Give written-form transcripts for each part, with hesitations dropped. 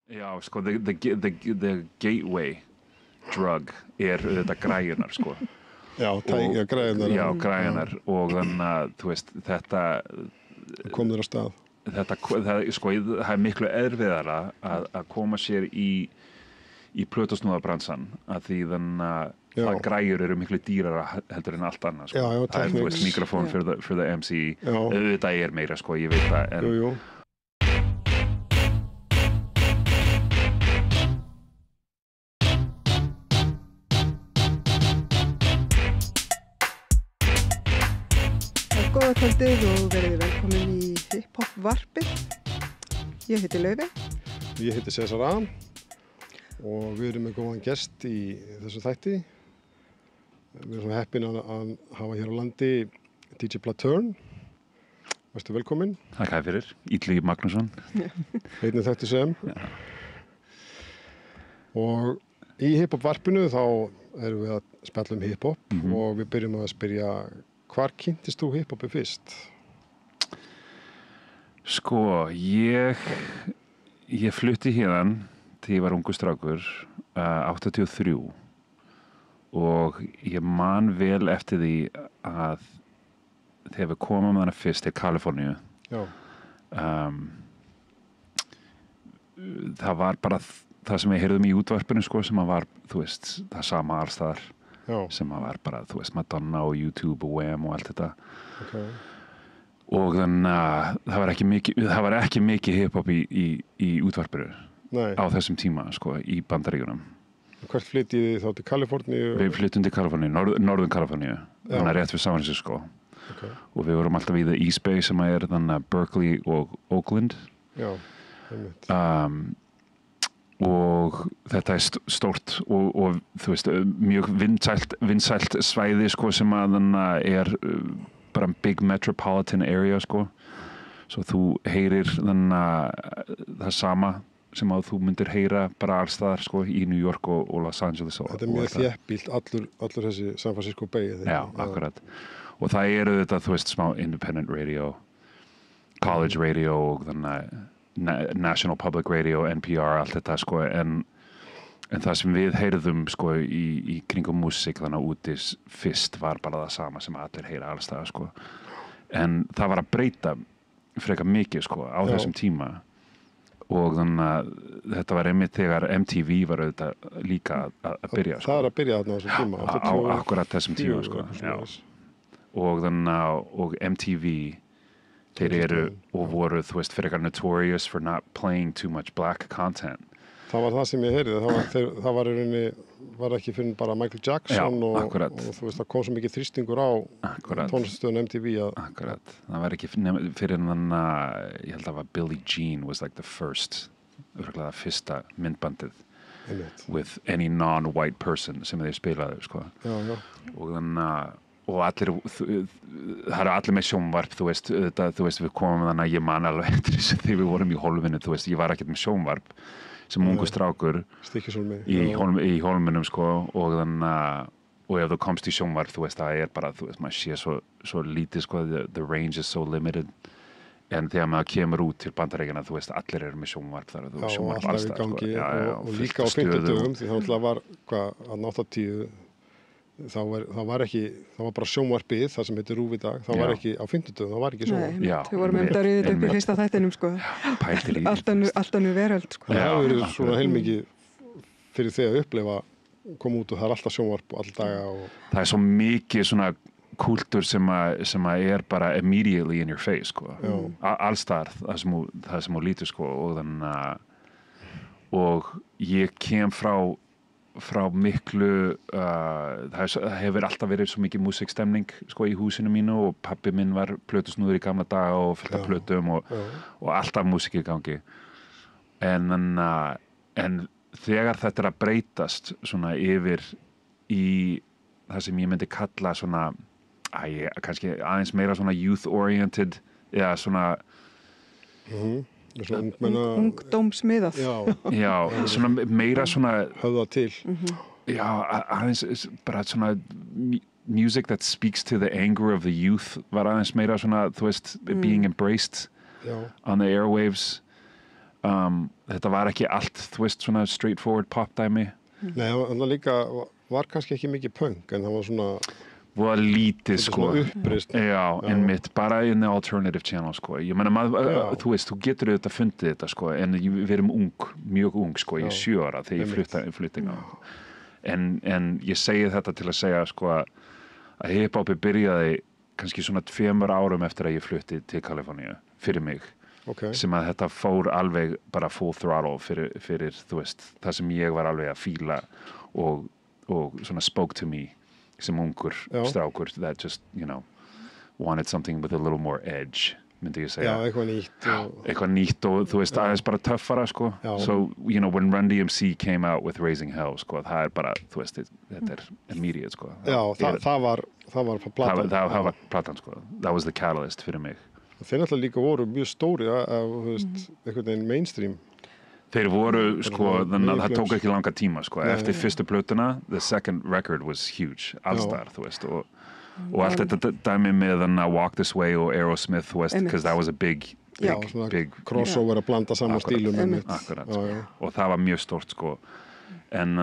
Já, sko, the gateway drug þetta græjunar, sko. Já, græjunar. Já, græjunar og þannig að, þú veist, þetta kom þér á stað. Sko, það miklu erfiðara að koma sér í plötusnúðarbransan að því þannig að það græjur eru miklu dýrara heldur en allt annað, sko. Já, það þú veist, mikrofón for the MC, auðvitað meira, sko, ég veit það, en Jú. Góða kvöldið og verið velkomin í Hip-Hop varpið. Ég heiti Laufey. Ég heiti César A. Og við erum með góðan gest í þessu þætti. Við erum svona heppin að hafa hér á landi DJ Platurn. Vertu velkomin. Takk fyrir, Illugi Magnússon. Einnig þekktur sem. Já. Og í Hip-Hop varpinu þá erum við að spjalla hip-hop og við byrjum að spyrja hvar kynntist þú hip-hopi fyrst? Sko, ég flutti hérna þegar ég var ungur strákur, 83 og ég man vel eftir því að þegar við komum þarna fyrst til Kaliforníu, það var bara það sem við heyrðum í útvarpinu, sko, sem að var, þú veist, það sama alls þar. Sem að var bara, þú veist, Madonna og YouTube og Wham og allt þetta. Okay. Og þannig að það var ekki mikið hip-hop í útvarpinu á þessum tíma, sko, í Bandaríkjunum. Hvert flyttið þið þá til Kaliforníu? Við flyttum til Kaliforníu, norðun Kaliforníu, þannig að rétt við San Francisco. Okay. Og við vorum alltaf í The East Bay sem að þannig að Berkeley og Oakland. Já, einmitt. Og þetta stórt og þú veist, mjög vinsælt svæði, sko, sem að þannig bara big metropolitan area, sko. Svo þú heyrir þannig það sama sem að þú myndir heyra bara alls þar, sko, í New York og Los Angeles. Þetta mjög þéttbýlt, allur þessi San Francisco Bay. Já, akkurat. Og það þetta, þú veist, smá independent radio, college radio og þannig National Public Radio, NPR, allt þetta, sko, en það sem við heyrðum, sko, í kringum músík þannig að úti fyrst var bara það sama sem allir heyra alls það, sko. En það var að breyta frekar mikið, sko, á þessum tíma og þannig að þetta var einmitt þegar MTV var auðvitað líka að byrja, sko. Það að byrja þarna á þessum tíma. Á akkurat þessum tíma, sko. Já. Og þannig að MTV þeir eru og voru, þú veist, frekar notorious for not playing too much black content. Það var það sem ég heyrði, það var í rauninni, var ekki fyrir bara Michael Jackson og þú veist, það kom svo mikið þrýstingur á tónlistarstöðun MTV að... Akkurat, það var ekki fyrir þannig að, ég held að það var Billie Jean was like the first, örgulega það fyrsta myndbandið with any non-white person sem þeir spilaðu, sko. Já. Og þannig að og allir, það allir með sjónvarp, þú veist, við komum þannig að ég man alveg eftir þessu þegar við vorum í Hólminu, þú veist, ég var ekkert með sjónvarp sem ungu strákur í Hólminum, sko, og þannig að, og ef þú komst í sjónvarp, þú veist, það bara, þú veist, maður sé svo lítið, sko, the range is so limited, en þegar maður kemur út til Bandaríkjanna, þú veist, allir eru með sjónvarp þar, þú veist, sjónvarp alls þar, sko, og líka á 50 dögum, því það var, að 80 það var bara sjónvarpið, það sem heitir RÚV í dag, það var ekki á 50 dögum, það var ekki sjónvarp. Nei, þau vorum að rýða upp í fyrsta þættinum, sko. Allt annað veröld, sko. Það hefur verið svona heilmikið fyrir þig að upplifa, koma út og það er alltaf sjónvarp alla daga. Það er svo mikið svona kúltúr sem að bara immediately in your face, sko. Alls þar, það sem þú lítur, sko, og þannig að og ég kem frá miklu, það hefur alltaf verið svo mikið músikstemning, sko, í húsinu mínu og pabbi minn var plötusnúður í gamla daga og fullt af plötum og alltaf músík í gangi. En þegar þetta að breytast svona yfir í það sem ég myndi kalla svona, kannski aðeins meira svona youth-oriented, eða svona ungdómsmiðað. Já, svona meira svona höfða til. Já, aðeins bara svona music that speaks to the anger of the youth var aðeins meira svona, þú veist, being embraced on the airwaves þetta var ekki allt, þú veist, svona straightforward popdæmi. Nei, hann líka var kannski ekki mikið punk, en það var svona Var lítið, sko. Svona uppreist. Já, einmitt, bara in the alternative channel, sko. Ég meina, þú veist, þú getur auðvitað fundið þetta, sko, en við erum mjög ung, sko, ég 7 ára þegar ég flutti en ég segi þetta til að segja, sko, að hip-hopi byrjaði kannski svona 2 árum eftir að ég flutti til Kaliforníu fyrir mig. Sem að þetta fór alveg bara full throttle fyrir þú veist, það sem ég var alveg að fíla og svona spoke to me sem ungur strákur that just, you know, wanted something with a little more edge, myndi ég segja. Já, eitthvað nýtt og þú veist, aðeins bara töffara, sko. So, you know, when Run DMC came out with Raising Hell, sko, það bara, þú veist, þetta immediate, sko. Já, það var platan. Það var platan, sko. That was the catalyst fyrir mig. Þeir náttúrulega líka voru mjög stóri þú veist, einhvern veginn mainstream. Þeir voru, sko, þannig að það tók ekki langa tíma, sko. Eftir fyrstu plötuna, the second record was huge, allstar, þú veist, og allt þetta dæmi með Walk This Way og Aerosmith, þú veist, because that was a big crossover að blanda saman stílum. Akkurat, sko. Og það var mjög stórt, sko. En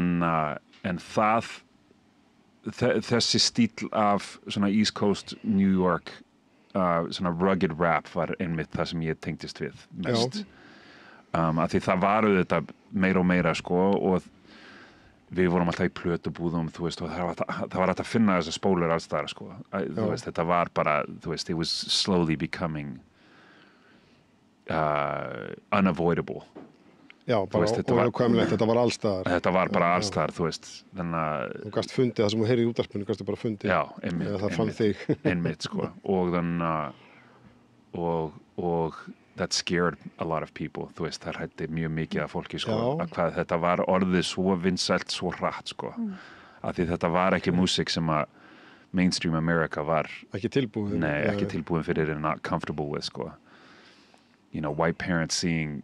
þessi stíl af svona East Coast, New York, svona rugged rap var einmitt það sem ég tengdist við mest. Af því það var auðvitað meira og meira, sko, og við vorum alltaf í plötubúðum, þú veist, og það var hægt að finna þessar spólur alls þar, sko. Þú veist, þetta var bara, þú veist, it was slowly becoming unavoidable. Já, bara óhjákvæmilegt, þetta var alls staðar. Þetta var bara alls staðar, þú veist, þannig að þú gast fundið það sem þú heyrði í útvarpinu, gastu bara fundið. Já, einmitt. Það fann þig. Einmitt, sko, og þannig og that scared a lot of people, þú veist, það hræddi mjög mikið af fólki, sko, að hvað þetta var orðið svo vinsælt, svo hratt, sko, af því þetta var ekki músík sem að mainstream America var ekki tilbúin. Nei, ekki tilbúin fyrir and not comfortable with, sko. You know, white parents seeing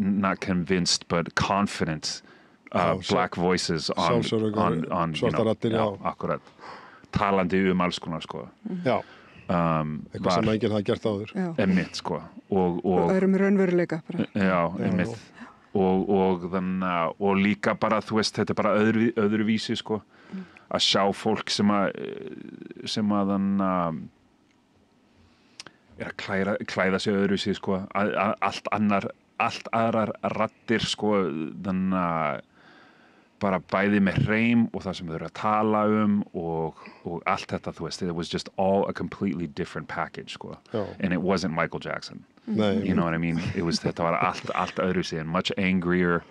not convinced but confident black voices on you know, akkurat talandi alls konar, sko. Já, eitthvað sem enginn hafði gert áður. Einmitt, sko. Og öðrum raunveruleika bara. Já, einmitt. Og líka bara, þú veist, þetta bara öðruvísi, sko. Að sjá fólk sem að er að klæða sig öðruvísi, sko. Allt aðrar raddir, sko, þannig að bara bæði með hreim og það sem þau eru að tala og allt þetta, þú veist, it was just all a completely different package, sko. And it wasn't Michael Jackson. You know what I mean? Þetta var allt öðruvísi and much angrier.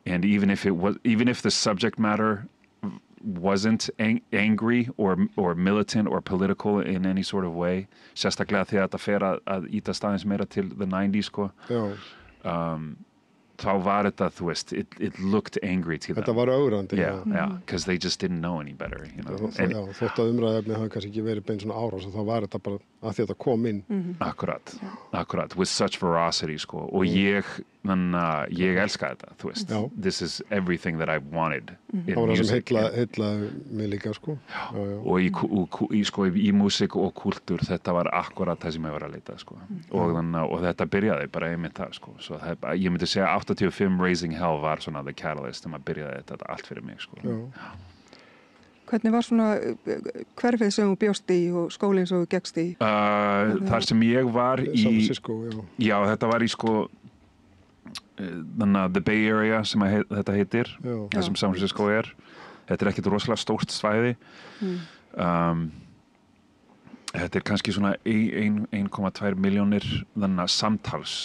And even if the subject matter wasn't angry or militant or political in any sort of way, sérstaklega þegar þetta fer að íta staðins meira til the 90s, sko. Þá var þetta, þú veist, it looked angry to them. Þetta var ögrandi. Yeah, because they just didn't know any better, you know. Þótt að umræðefni hafi kannski ekki verið bein svona árás, þá var þetta bara að því að þetta kom inn. Akkurat, with such veracity, sko. Og ég elska þetta, þú veist. This is everything that I wanted in music. Það var það sem heillaði mig líka, sko. Og í músík og kultúr, þetta var akkurat það sem ég var að leita, sko. Og þetta byrjaði bara einmitt það, sko. Svo ég myndi segja 85 Raising Hell var svona the catalyst sem að byrjaði þetta allt fyrir mig, sko. Hvernig var svona hverfið sem þú bjóst í og skólinn sem þú gekkst í? Þar sem ég var í San Francisco, já, þetta var í, sko, þannig að the Bay Area sem þetta heitir, það sem San Francisco er. Þetta er ekkert rosalega stórt svæði. Þetta er kannski svona 1,2 milljónir þannig að samtals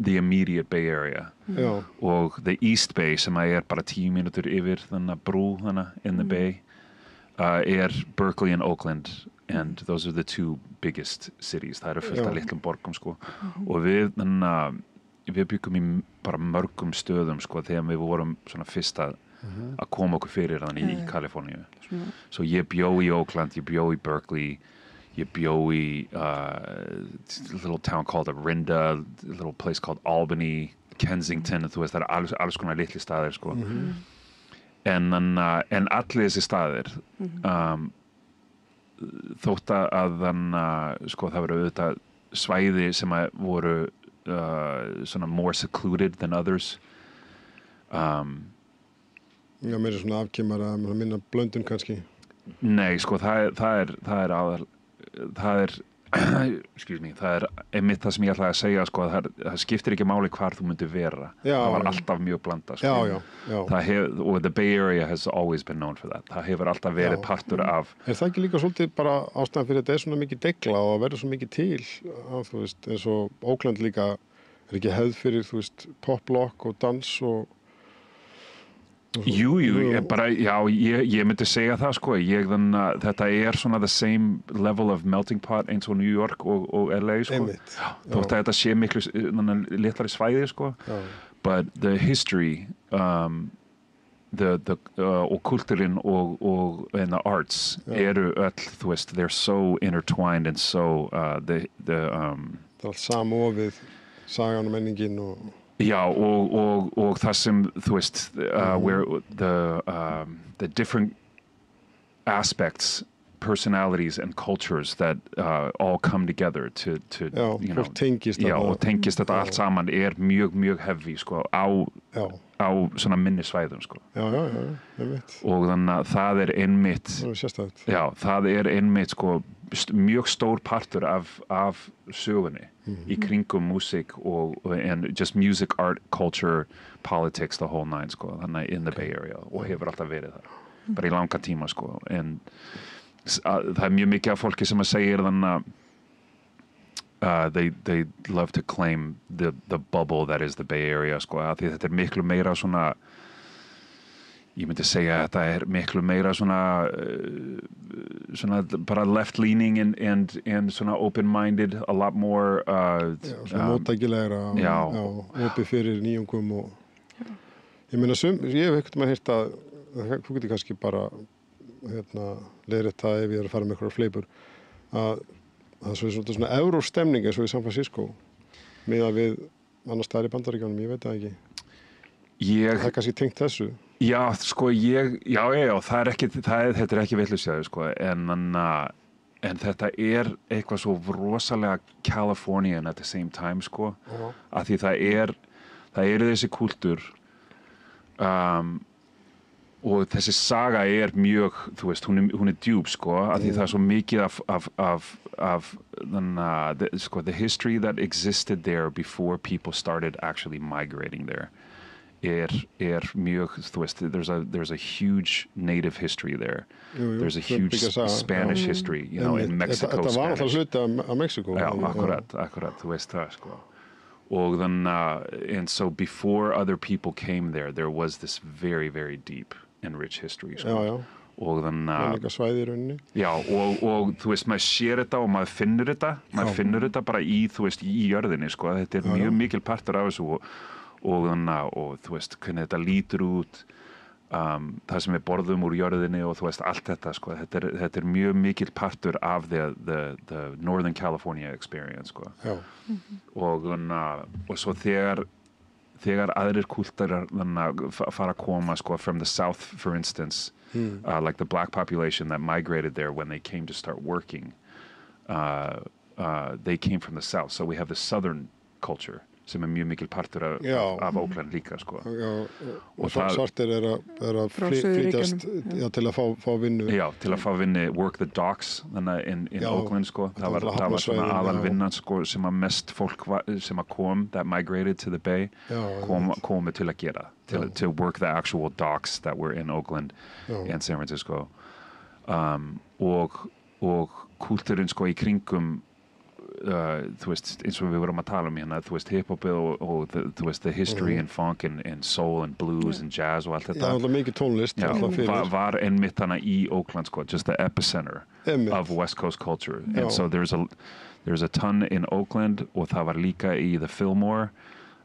the immediate Bay Area. Og the East Bay sem er bara 10 mínútur yfir þannig að brú þannig in the Bay er Berkeley and Oakland, and those are the two biggest cities. Það eru fullt af litlum borgum, sko. Og við byggum í bara mörgum stöðum, sko, þegar við vorum svona fyrst að koma okkur fyrir þannig í Kaliforníu. So ég bjó í Oakland, ég bjó í Berkeley, ég bjó í a little town called Orinda, a little place called Albany, Kensington, þú veist, það eru alls konar litli staðir, sko. En allir þessi staðir þótt að sko það voru auðvitað svæði sem að voru svona more secluded than others. Já, meira svona afkimara, minna blöndun kannski. Nei, sko það er excuse me, það einmitt það sem ég ætlaði að segja, sko, það skiptir ekki máli hvar þú myndir vera. Það var alltaf mjög blanda, sko. Já. Og the Bay Area has always been known for that. Það hefur alltaf verið partur af. Er það ekki líka svolítið bara ástæðan fyrir þetta svona mikið degla og verður svo mikið til, þú veist, eins og Oakland líka ekki hefð fyrir, þú veist, pop-lock og dans og Jú, ég myndi segja það, sko. Þetta svona the same level of melting pot eins og New York og LA, sko. Þótt að þetta sé miklu litlari svæði, sko. But the history, og kulturinn and the arts eru öll, þú veist, they're so intertwined and so, það allt samofið, sagan og menningin og Já, og það sem, þú veist, where the different aspects, personalities and cultures that all come together to you know, tengist og tengist þetta allt saman mjög heavy, sko, á svona minni svæðum, sko. Já, einmitt. Og þannig að það einmitt, það einmitt, sko, mjög stór partur af sögunni í kringum músík and just music, art, culture, politics, the whole nine, sko, þannig in the Bay Area og hefur alltaf verið það, bara í langa tíma, sko, en það mjög mikið af fólki sem að segir þannig they love to claim the bubble that is the Bay Area, sko, að því þetta miklu meira svona ég myndi segja að þetta miklu meira svona bara left-leaning and svona open-minded, a lot more svona móttækilegra og opið fyrir nýjungum og ég meina ég hef ekkert heyrt að þú getur kannski bara leiðrétta ef ég að fara með eitthvað fleipur að það er svona eurostemning eins og í San Francisco miðað við annars staðar í Bandaríkjunum, ég veit það ekki það kannski tengt þessu Já, sko, það þetta ekki vitlausjaður, sko, en þetta eitthvað svo rosalega Californian at the same time, sko, að því það þessi kultúr og þessi saga mjög, þú veist, hún djúp, sko, að því það svo mikið af sko, the history that existed there before people started actually migrating there. Mjög, þú veist, there's a huge native history there. There's a huge Spanish history, you know, in Mexico. Þetta var alltaf hluti af Mexiko. Já, akkurat, þú veist það, sko. Og and so before other people came there was this very, very deep and rich history, sko. Já. Og líka svæði í rauninni. Já, og þú veist, maður sér þetta og maður finnur þetta bara í, þú veist, í jörðinni, sko. Þetta mjög mikil partur af þessu og þú veist, hvernig þetta lítur út það sem við borðum úr jörðinni og þú veist, allt þetta, sko, þetta mjög mikil partur af the Northern California experience, sko. Og svo þegar aðrir kultúrar fara að koma, sko, from the south, for instance, like the black population that migrated there when they came to start working, they came from the south, so we have the southern culture sem mjög mikil partur af Oakland líka, sko. Og svartir að flytjast til að fá vinnu. Já, til að fá vinnu, work the docks, þannig in Oakland, sko. Það var svona aðalvinnan, sko, sem að mest fólk sem að kom, that migrated to the Bay, komu til að gera, to work the actual docks that were in Oakland and San Francisco. Og kultúrin, sko, í kringum þú veist, eins og við vorum að tala hérna, þú veist, hip-hopið og þú veist, the history and funk and soul and blues and jazz og allt þetta. Já, það mikið tónlist. Var einmitt hana í Oakland, sko, just the epicenter of West Coast culture. And so there's a ton in Oakland og það var líka í the Fillmore.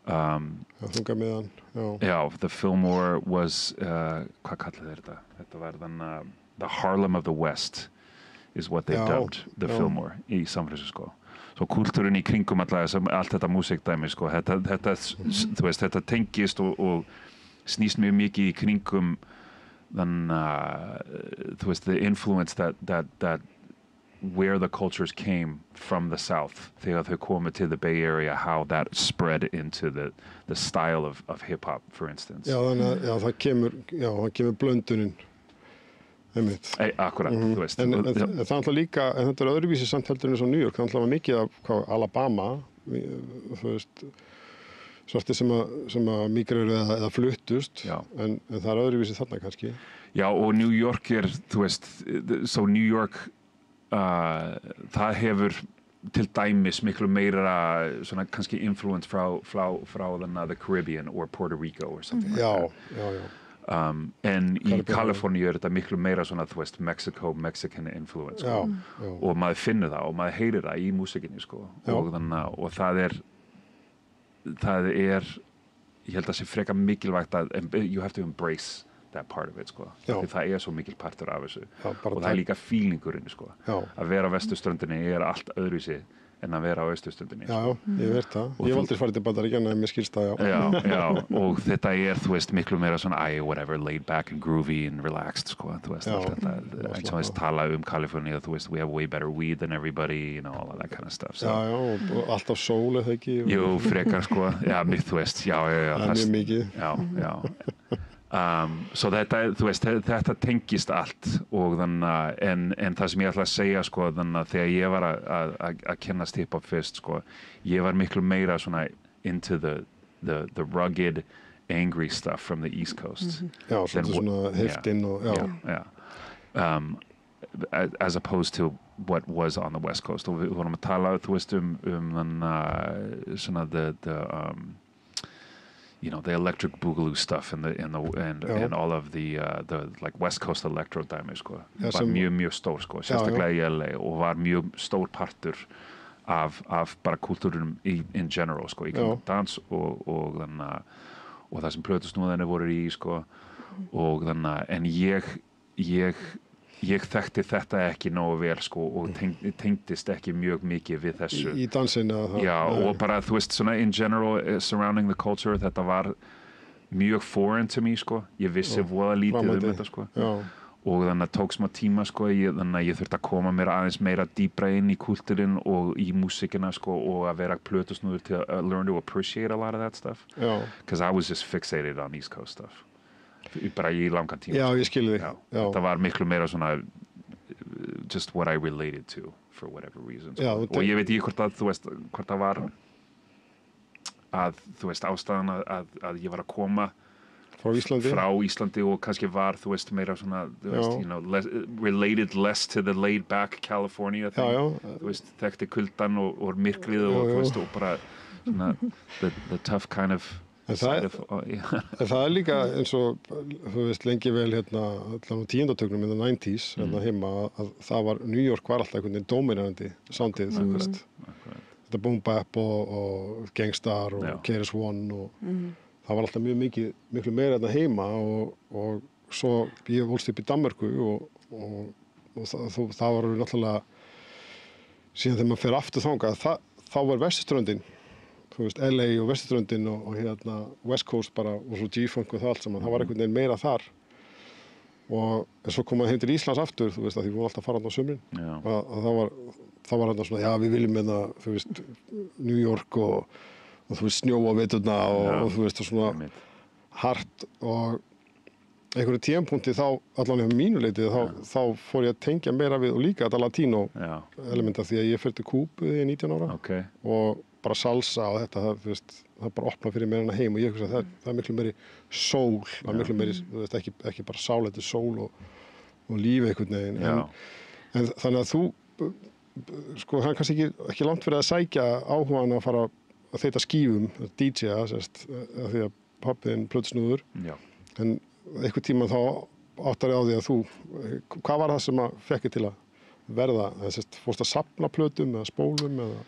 Þunga miðan, Já, the Fillmore was, hvað kallið þetta? Þetta var the Harlem of the West is what they dubbed the Fillmore í San Francisco. Svo kultúrin í kringum allt þetta músíkdæmi, sko, þetta þú veist, þetta tengist og snýst mjög mikið í kringum þú veist, the influence that where the cultures came from the South þegar þau komu to the Bay Area, how that spread into the style of hip-hop, for instance. Já, þannig að það kemur blöndunin einmitt. Akkurat, þú veist. En það er alltaf líka, en þetta öðruvísi samt heldur eins og New York, það er alltaf mikið af Alabama, þú veist, svartir sem að migreru eða fluttust, en það er öðruvísi þarna kannski. Já, og New York þú veist, so New York, það hefur til dæmis miklu meira svona kannski influence frá the Caribbean or Puerto Rico or something like that. Já. En í Kaliforníu þetta miklu meira svona, þú veist, Mexican influence, sko. Og maður finnur það og maður heyrir það í músikinni, sko. Og það er ég held að sé frekar mikilvægt að you have to embrace that part of it, sko. Því það svo mikil partur af þessu. Og það líka feelingurinn, sko. Að vera á vesturströndinni allt öðruvísi en að vera á austurströndinni. Já, ég veit það. Ég hef aldrei farið til Bandaríkjanna en mér skilst það, Já, og þetta þú veist, miklu meira svona, whatever, laid back and groovy and relaxed, sko. Þú veist, þetta, eins og þess tala California, þú veist, we have way better weed than everybody, you know, all of that kind of stuff. So. Já, og alltaf sól, eða ekki? Jú, frekar, sko. Já, þú veist, já. Það mjög mikið. Já. So þetta, þú veist, þetta tengist allt og þannig en það sem ég ætla að segja, sko, þannig að þegar ég var að kennast hip-hop fyrst, sko, ég var miklu meira svona into the rugged, angry stuff from the East Coast. Já, svona heftinn og, as opposed to what was on the West Coast. Og við vorum að tala, þú veist, þannig svona you know, the electric boogaloo stuff and all of the like West Coast electro dæmi, sko. Var mjög stór, sko, sérstaklega í LA og var mjög stór partur af bara kultúrunum in general, sko, í dans og það sem plötusnúðinni voru í, sko, og þannig en ég þekkti þetta ekki nógu vel, sko, og tengdist ekki mjög mikið við þessu. Í dansinu? Já, og bara, þú veist, svona in general, surrounding the culture, þetta var mjög foreign to me, sko. Ég vissi voða lítið þetta, sko. Já. Og þannig að tók smá tíma, sko, þannig að ég þurfti að koma mér aðeins meira dýpra inn í kultúrin og í músikina, sko, og að vera plötusnúður til að learn to appreciate a lot of that stuff. Já. Because I was just fixated on East Coast stuff. Bara í langan tíma. Já, ég skil þig. Þetta var miklu meira svona just what I related to for whatever reason. Og ég veit ekki hvort það var að, þú veist, ástæðan að ég var að koma frá Íslandi og kannski var, þú veist, meira svona, þú veist, you know, related less to the laid back California thing. Þú veist, þekkti kuldan og myrkrið og, þú veist, og bara svona the tough kind of það líka eins og, þú veist, lengi vel hérna, allan á tíundatögnum in the 90s, hérna heima, að það var, New York var alltaf einhvern veginn dominandi soundið, þú veist. Þetta boom bap og Gangstar og KRS-One og það var alltaf miklu meira hérna heima og svo ég volst upp í Danmörku og það var náttúrulega síðan þegar maður fer aftur þangað, þá var vesturströndin, þú veist, LA og vesturströndin og hérna West Coast bara og svo G-funk og það allt saman, það var einhvern veginn meira þar og svo kom maður heim til Íslands aftur, þú veist, að því við vorum alltaf að fara á sumrin og það var hérna svona, já, við viljum hérna, þú veist, New York og þú veist, snjó á veturna og þú veist, svona hart og einhverju tímapunkti þá, allan hjá mínu leiti, þá fór ég að tengja meira við og líka þetta latínó elementa því að ég fer til Kúbu þegar ég er 19 ára og bara salsa og þetta, það bara opna fyrir mér hana heim og ég hugsa að það er miklu meiri sól, það er miklu meiri, þú veist, ekki bara sál, þetta er sól og líf einhvern veginn. En þannig að þú, sko, hann kannski ekki langt fyrir að sækja áhugan að fara að þeyta skífum, DJ-a, því að pappiðinn plötusnúður. En einhvern tíma þá áttar ég á því að hvað var það sem að fekki til að verða, fórst að safna plötum eða spólum eða?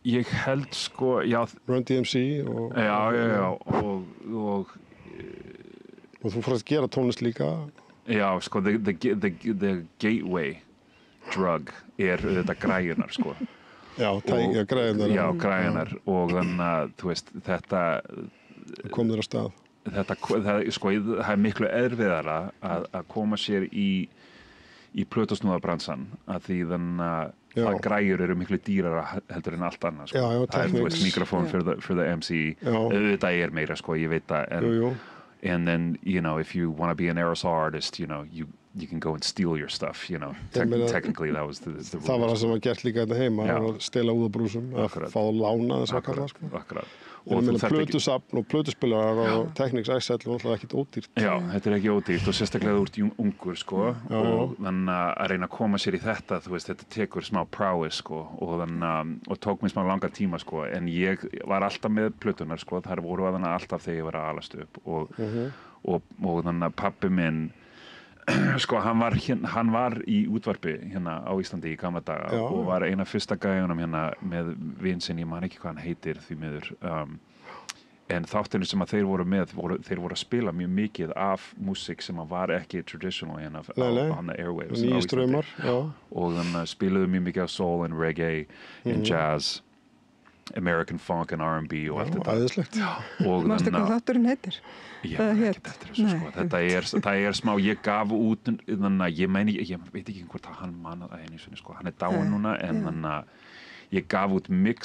Ég held, sko, já. Run DMC og... Já, og þú fórst að gera tónlist líka? Já, sko, the gateway drug þetta græjunar, sko. Já, græjunar. Já, græjunar og þannig að, þú veist, þetta... Kom þér á stað? Sko, það er miklu erfiðara að koma sér í í plötusnúðabransan að því þannig að það græjur eru miklu dýrara heldur en allt annað sko. Það þú veist, mikrofón for the MC auðvitað meira sko, ég veit það and then, you know, if you want to be an aerosol artist, you know, you can go and steal your stuff, you know. Technically, that was the rule. Það var það sem var gert líka þetta heima, að stela úðabrúsum, að fá lána þess að kalla, sko. Akkurat. Og ég meina plötusafn og plötuspilarar og Technics XL er náttúrulega ekkert ódýrt. Já, þetta er ekki ódýrt og sérstaklega þú ert ungur, sko, og þannig að reyna að koma sér í þetta, þú veist, þetta tekur smá prowess, sko, og þannig og tók mér smá langa tíma, sko, en ég var alltaf með plötunar, sko, þar voru að þannig alltaf þegar ég var að alast upp og þannig að pabbi minn sko, hann var í útvarpi hérna á Íslandi í gamla daga og var eina fyrsta gæjunum hérna með vin sinn, ég man ekki hvað hann heitir því miður en þáttinu sem að þeir voru með þeir voru að spila mjög mikið af músík sem að var ekki traditional hérna on the airwaves á Íslandi og þannig spiluðu mjög mikið af soul and reggae and jazz American funk and R&B og allt þetta æðislegt Manstu hvað þátturinn heitir? Ég veit ekki eftir þessu sko. Þetta er smá, ég gaf út þannig að ég veit ekki hvort að hann mannaði einu sinni sko, hann er dáinn núna en þannig að ég gaf út mix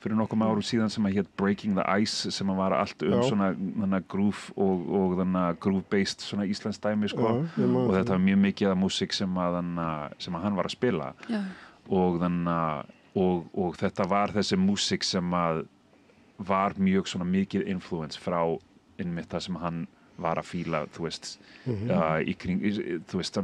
fyrir nokkum árum síðan sem að hét Breaking the Ice sem að var allt svona groove og þannig að groove based svona íslensk dæmi sko og þetta var mjög mikið af músík sem að hann var að spila og þannig og þetta var þessi músík sem að var mjög svona mikið influence frá innmitt það sem hann var að fíla þú veist í kring þú veist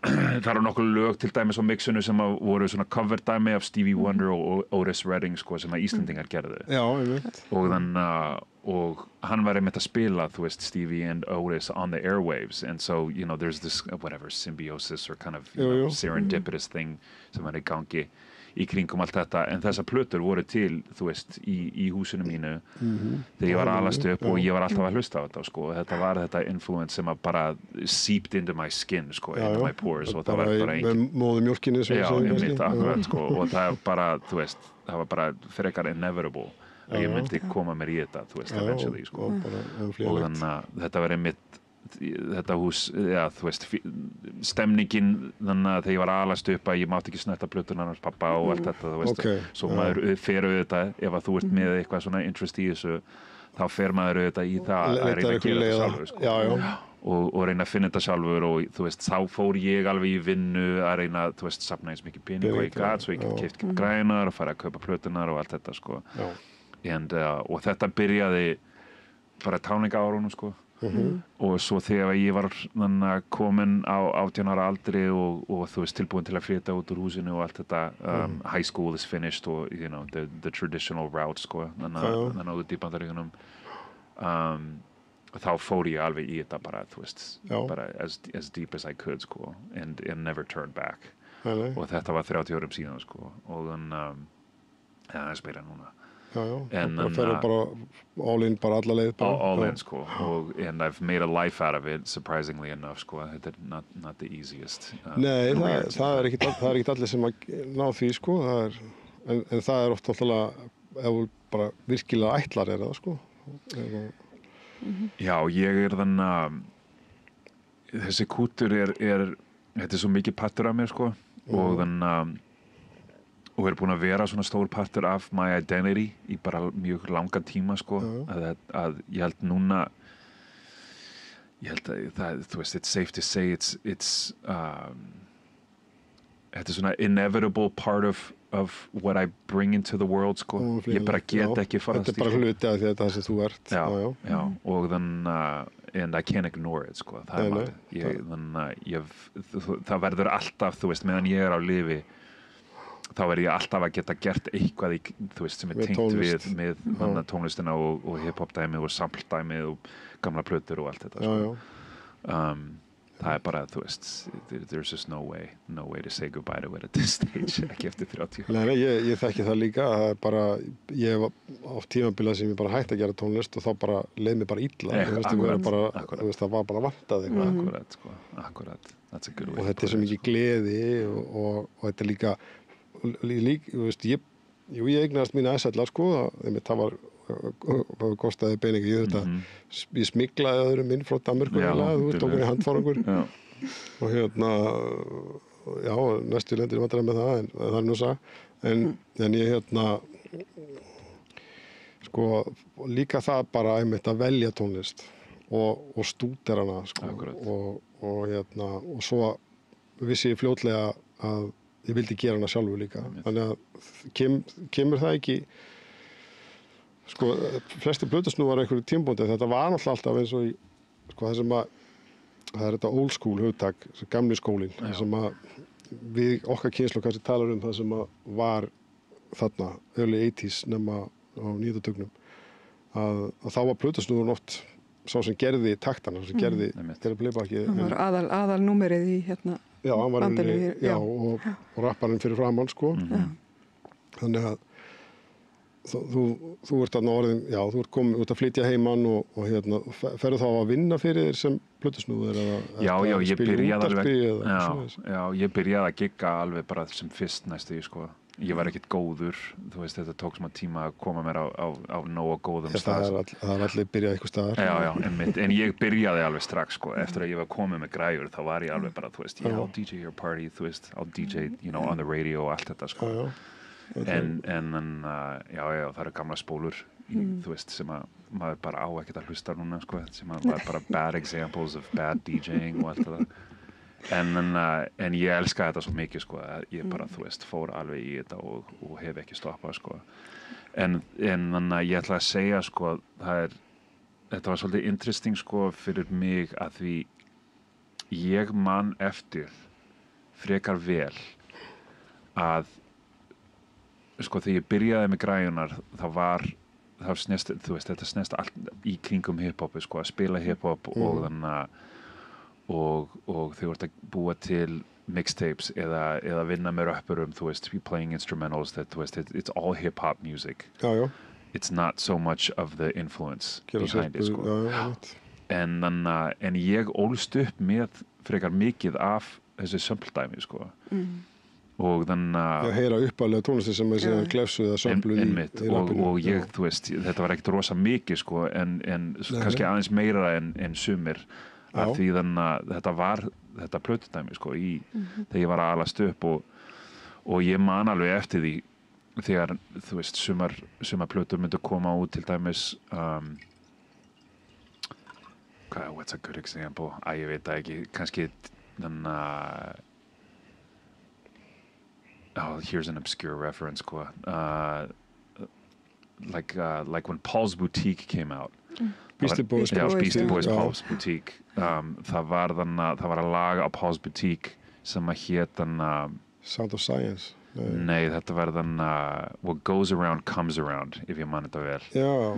það eru nokkuð lög til dæmis á mixinu sem að voru svona cover dæmi af Stevie Wonder og Otis Redding sko sem að Íslendingar gerðu og þannig og hann var einmitt að spila þú veist Stevie and Otis on the airwaves and so you know there's this whatever symbiosis or kind of serendipitous thing sem var í gangi í kringum allt þetta en þessar plötur voru til þú veist í húsinu mínu þegar ég var alast upp og ég var alltaf að hlusta á þetta sko og þetta var þetta influence sem að bara seeped into my skin sko into my pores og það var bara með móðumjólkinni akkurat sko og það bara þú veist það var bara frekar inevitable að ég myndi koma mér í þetta þú veist eventually sko og þannig að þetta var einmitt þetta hús, já þú veist stemningin þannig að þegar ég var alast upp að ég mátti ekki snerta plötunar hans pappa og allt þetta þú veist svo maður fer auðvitað ef að þú ert með eitthvað svona interest í þessu þá fer maður auðvitað í það að reyna að gera þetta sjálfur sko. og reyna að finna þetta sjálfur og þú veist þá fór ég alveg í vinnu að reyna þú veist safna eins mikið pening og ég gat svo ég get keypt grænar og fara að kaupa plötunar og allt þetta sko og þetta byrjaði bara táningaárunum sko og svo þegar ég var komin á 18 ára aldri og þú veist tilbúin til að flytja út úr húsinu og allt þetta high school is finished og you know the traditional route sko þannig að út í Bandaríkjunum þá fór ég alveg í þetta bara þú veist bara as deep as I could sko and never turned back og þetta var 30 árum síðan sko og þannig það er meira núna en það fer bara all in bara alla leið all in sko and I've made a life out of it surprisingly enough sko þetta er not the easiest Nei, það er ekkert allir sem að ná því sko en það er oft alltaf ef þú bara virkilega ætlar það sko Já, ég er þannig að þessi kútur þetta er svo mikið partur af mér sko og þannig að og búin að vera svona stór partur af my identity í bara mjög langan tíma sko að ég held núna það þú veist it's safe to say it's þetta er svona inevitable part of what I bring into the world sko ég bara get ekki fara þetta er bara hluti af þetta sem þú ert já og þannig and I can't ignore it sko það verður alltaf þú veist meðan ég er á lífi þá ég alltaf að geta gert eitthvað þú veist sem tengt við með tónlistina og hip-hop dæmið og sample dæmið og gamla plötur og allt þetta sko. það bara þú veist there's just no way to say goodbye to it at this stage ekki eftir 30 Nei, ég þekki það líka bara, ég var á tímabila sem ég bara hætti að gera tónlist og þá bara leið mér bara illa það var bara vantað Akkurat that's a good way og þetta er svo mikið gleði og þetta er líka þú veist, ég eignaðist mína SLR sko, það kostaði peninga ég smiglaði öðrum inn frá Danmörku þú tók mér í handfárangur og já, næstu lendir vandræði með það, en það er nú það. En ég sko, líka það bara einmitt að velja tónlist og stúdera hana, sko, og svo vissi ég fljótlega að ég vildi gera hana sjálfur líka. Þannig að kemur það ekki, sko, flesti plötusnúðar einhverju tímabúndi, þetta var náttúrulega alltaf eins og í, sko, það er þetta old school hugtak, gamli skólinn, sem að við okkar kynslóð kannski talar það sem að var þarna, early 80s nema á 90-tugnum, að þá var plötusnúðurinn oft sá sem gerði taktana, sem gerði playbackið. Hann var aðal númerið í já, hann var og rapparinn fyrir framann, sko. Þannig að þú ert þarna orðin, já, þú ert komin út að flytja heimann og ferðu þá að vinna fyrir þér sem plötusnúður Já, ég byrjaði að gigga alveg bara sem fyrst næstu í, sko. Ég var ekkert góður, þú veist, þetta tók smá tíma að koma mér á nógu góðum stað. Það er allir byrjað eitthvað staðar. Já, en ég byrjaði alveg strax, sko, eftir að ég var komið með græjur, þá var ég alveg bara, þú veist, I'll DJ your party, þú veist, I'll DJ, on the radio og allt þetta, sko. En já, það eru gamla spólur, þú veist, sem að maður bara á ekkert að hlusta núna, sko, sem að var bara bad examples of bad DJing og allt þetta. En ég elska þetta svo mikið, sko, að ég bara, þú veist, fór alveg í þetta og hef ekki stoppað, sko. En þannig að ég ætla að segja, sko, þetta var svolítið interesting, sko, fyrir mig að því ég man eftir frekar vel að, sko, þegar ég byrjaði með græjunar, þá snest, þú veist, þetta snest allt í kringum hip-hopi, sko, að spila hip-hop og þannig að og þau voru að búa til mixtapes eða vinna með rappurum, þú veist, playing instrumentals, þú veist, it's all hip-hop music. Já. It's not so much of the influence behind it, sko. En ég ólst upp með frekar mikið af þessu sömpldæmi, sko. Og þannig að heyra uppalega tónlisti sem er síðan glefsuð eða sömpluð í rappinu. Og ég, þú veist, þetta var ekkert rosa mikið, sko, en kannski aðeins meira en sumir. Af því þannig að þetta var þetta plötudæmi, sko, þegar ég var að alast upp og ég man alveg eftir því þegar, þú veist, sumar plötur myndu koma út, til dæmis what's a good example? Ég veit það ekki, kannski þannig að here's an obscure reference, sko, like when Paul's Boutique came out. Beastie Boys, Paul's Boutique. Það var að laga á Paul's Boutique sem að hét Sound of Science. Nei, þetta var What Goes Around Comes Around, if ég man þetta vel. Já.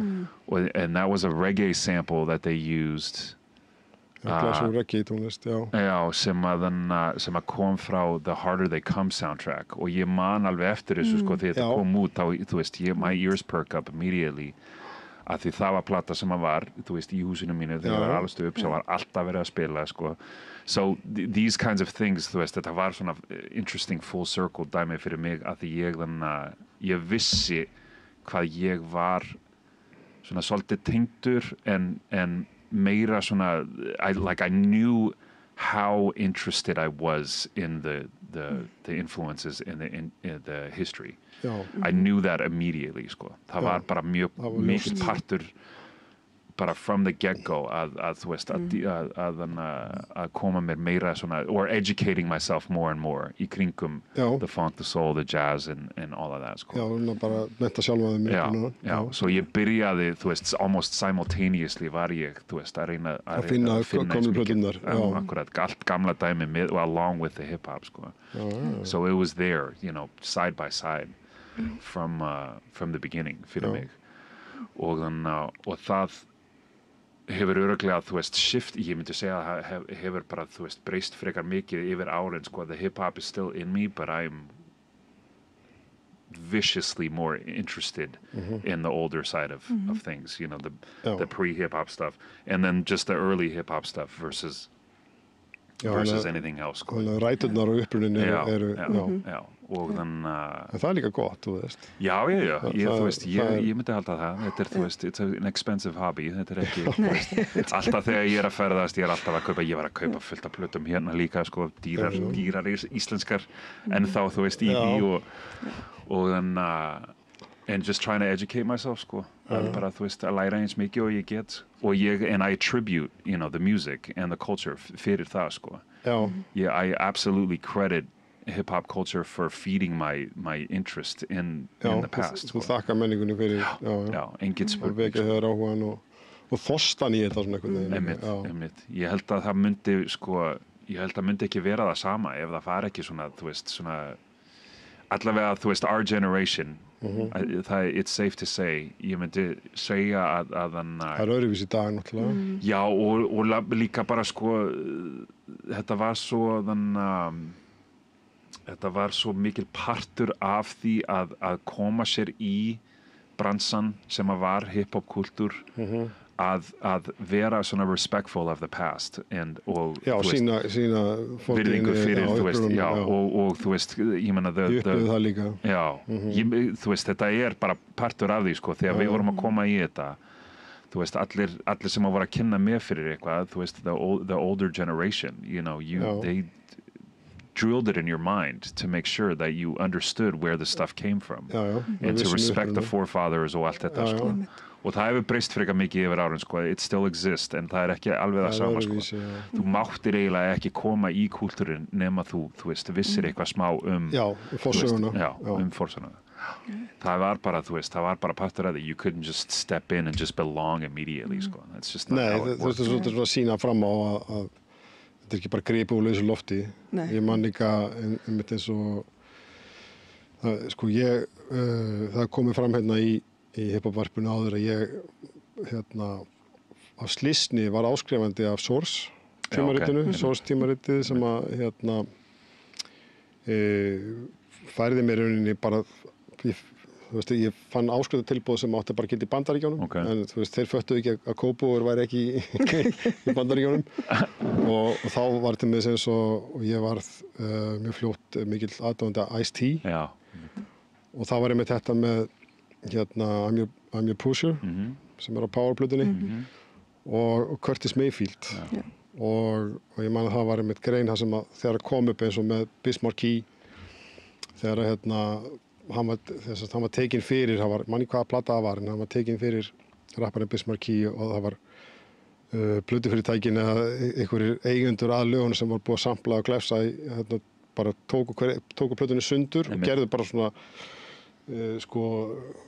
And that was a reggae sample that they used. Glæsum reggae tónlist, já. Já, sem að kom frá The Harder They Come soundtrack og ég man alveg eftir þessu, sko, þegar þetta kom út, þá, þú veist, my ears perk up immediately. Að því það var plata sem að var, þú veist, í húsinu mínu þegar ég var alveg upp, sem var alltaf verið að spila, sko. So these kinds of things, þú veist, þetta var svona interesting full circle dæmi fyrir mig að því ég vissi hvað ég var svona svolítið tengdur en meira svona, I knew how interested I was in the influences in the history. I knew that immediately, sko. Það var bara mjög mikið partur bara from the get-go að þú veist, að koma mér meira svona, or educating myself more and more í kringum the funk, the soul, the jazz and all of that, sko. Já, bara menta sjálfa þig. Já, svo ég byrjaði, þú veist, almost simultaneously var ég, þú veist, að reyna að finna gömlu plöturnar. Akkurat, allt gamla dæmi along with the hip-hop, sko. So it was there, side by side from the beginning fyrir mig. Og það hefur örugglega, þú veist, ég myndi segja að hefur bara, þú veist, breyst frekar mikið yfir árin, sko. The hip-hop is still in me, but I'm viciously more interested in the older side of things, the pre-hip-hop stuff, and then just the early hip-hop stuff versus versus anything else, sko. Þannig að ræturnar og upprunin eru já, og þannig En það líka gott, þú veist. Já, þú veist, ég myndi halda það. Þetta þú veist, it's an expensive hobby. Þetta ekki, þú veist, alltaf þegar ég að ferðast, ég alltaf að kaupa, ég var að kaupa fullt af plötum hérna líka, sko, dýrar íslenskar, en þá, þú veist, og þannig and just trying to educate myself, sko. Bara, þú veist, að læra eins mikið og ég get. Og and I attribute, the music and the culture fyrir það, sko. I absolutely credit hip-hop culture for feeding my interest in the past. Þú þakka menningunni fyrir, engin spurning. Og vekja þeirra áhugan og þostan í þetta svona einhvern veginn. Einmitt. Ég held að það myndi, sko, myndi ekki vera það sama ef það fari ekki svona, þú veist, svona, allavega, þú veist, our generation, it's safe to say, ég myndi segja að þannig Það öðruvísi í dag, náttúrulega. Já, og líka bara, sko, þetta var svo þetta var svo mikil partur af því að koma sér í bransan sem að var hip-hop kultúr að vera svona respectful of the past og sína virðingu fyrir, þú veist, og þú veist, ég meina ég upplifði það líka þú veist, þetta bara partur af því, sko, þegar við vorum að koma í þetta, þú veist, allir sem að voru að kynna mér fyrir eitthvað, þú veist, the older generation, they drilled it in your mind to make sure that you understood where the stuff came from and to respect the forefathers og allt þetta, sko. Og það hefur breyst frekar mikið yfir árin, sko. It still exists, en það ekki alveg það sama, sko. Þú máttir eiginlega ekki koma í kúltúrin nema þú veist, vissir eitthvað smá forsöguna. Forsöguna. Það var bara, þú veist, það var bara partur af því. You couldn't just step in and just belong immediately, sko. That's just not how it works. Þú veist, það sína fram á að þetta ekki bara gripa úr lausu lofti. Ég man líka einmitt eins og sko það komið fram hérna í hip-hop-varpinu áður að ég á slysni var áskrifandi af Source tímaritinu, Source tímaritið sem að færði mér rauninni bara þú veist, ég fann áskriftartilboð sem átti bara gilt í Bandaríkjunum en þú veist, þeir föttuðu ekki að Kópavogur væri ekki í Bandaríkjunum og þá var þetta með eins og ég varð mjög fljótt mikill aðdáandi af Ice-T og þá var ég með þetta með I'm Your Pusher sem á Power-plötunni og Curtis Mayfield og ég man að það var einmitt grein sem að þegar kom upp eins og með Biz Markie þegar hann var tekinn fyrir, manni hvaða plata það var en hann var tekinn fyrir rapparinn Biz Markie og það var plötufyrirtækin eða einhverjir eigendur að lögunum sem var búið að sampla og glefsa bara tóku plötunni sundur og gerðu bara svona sko,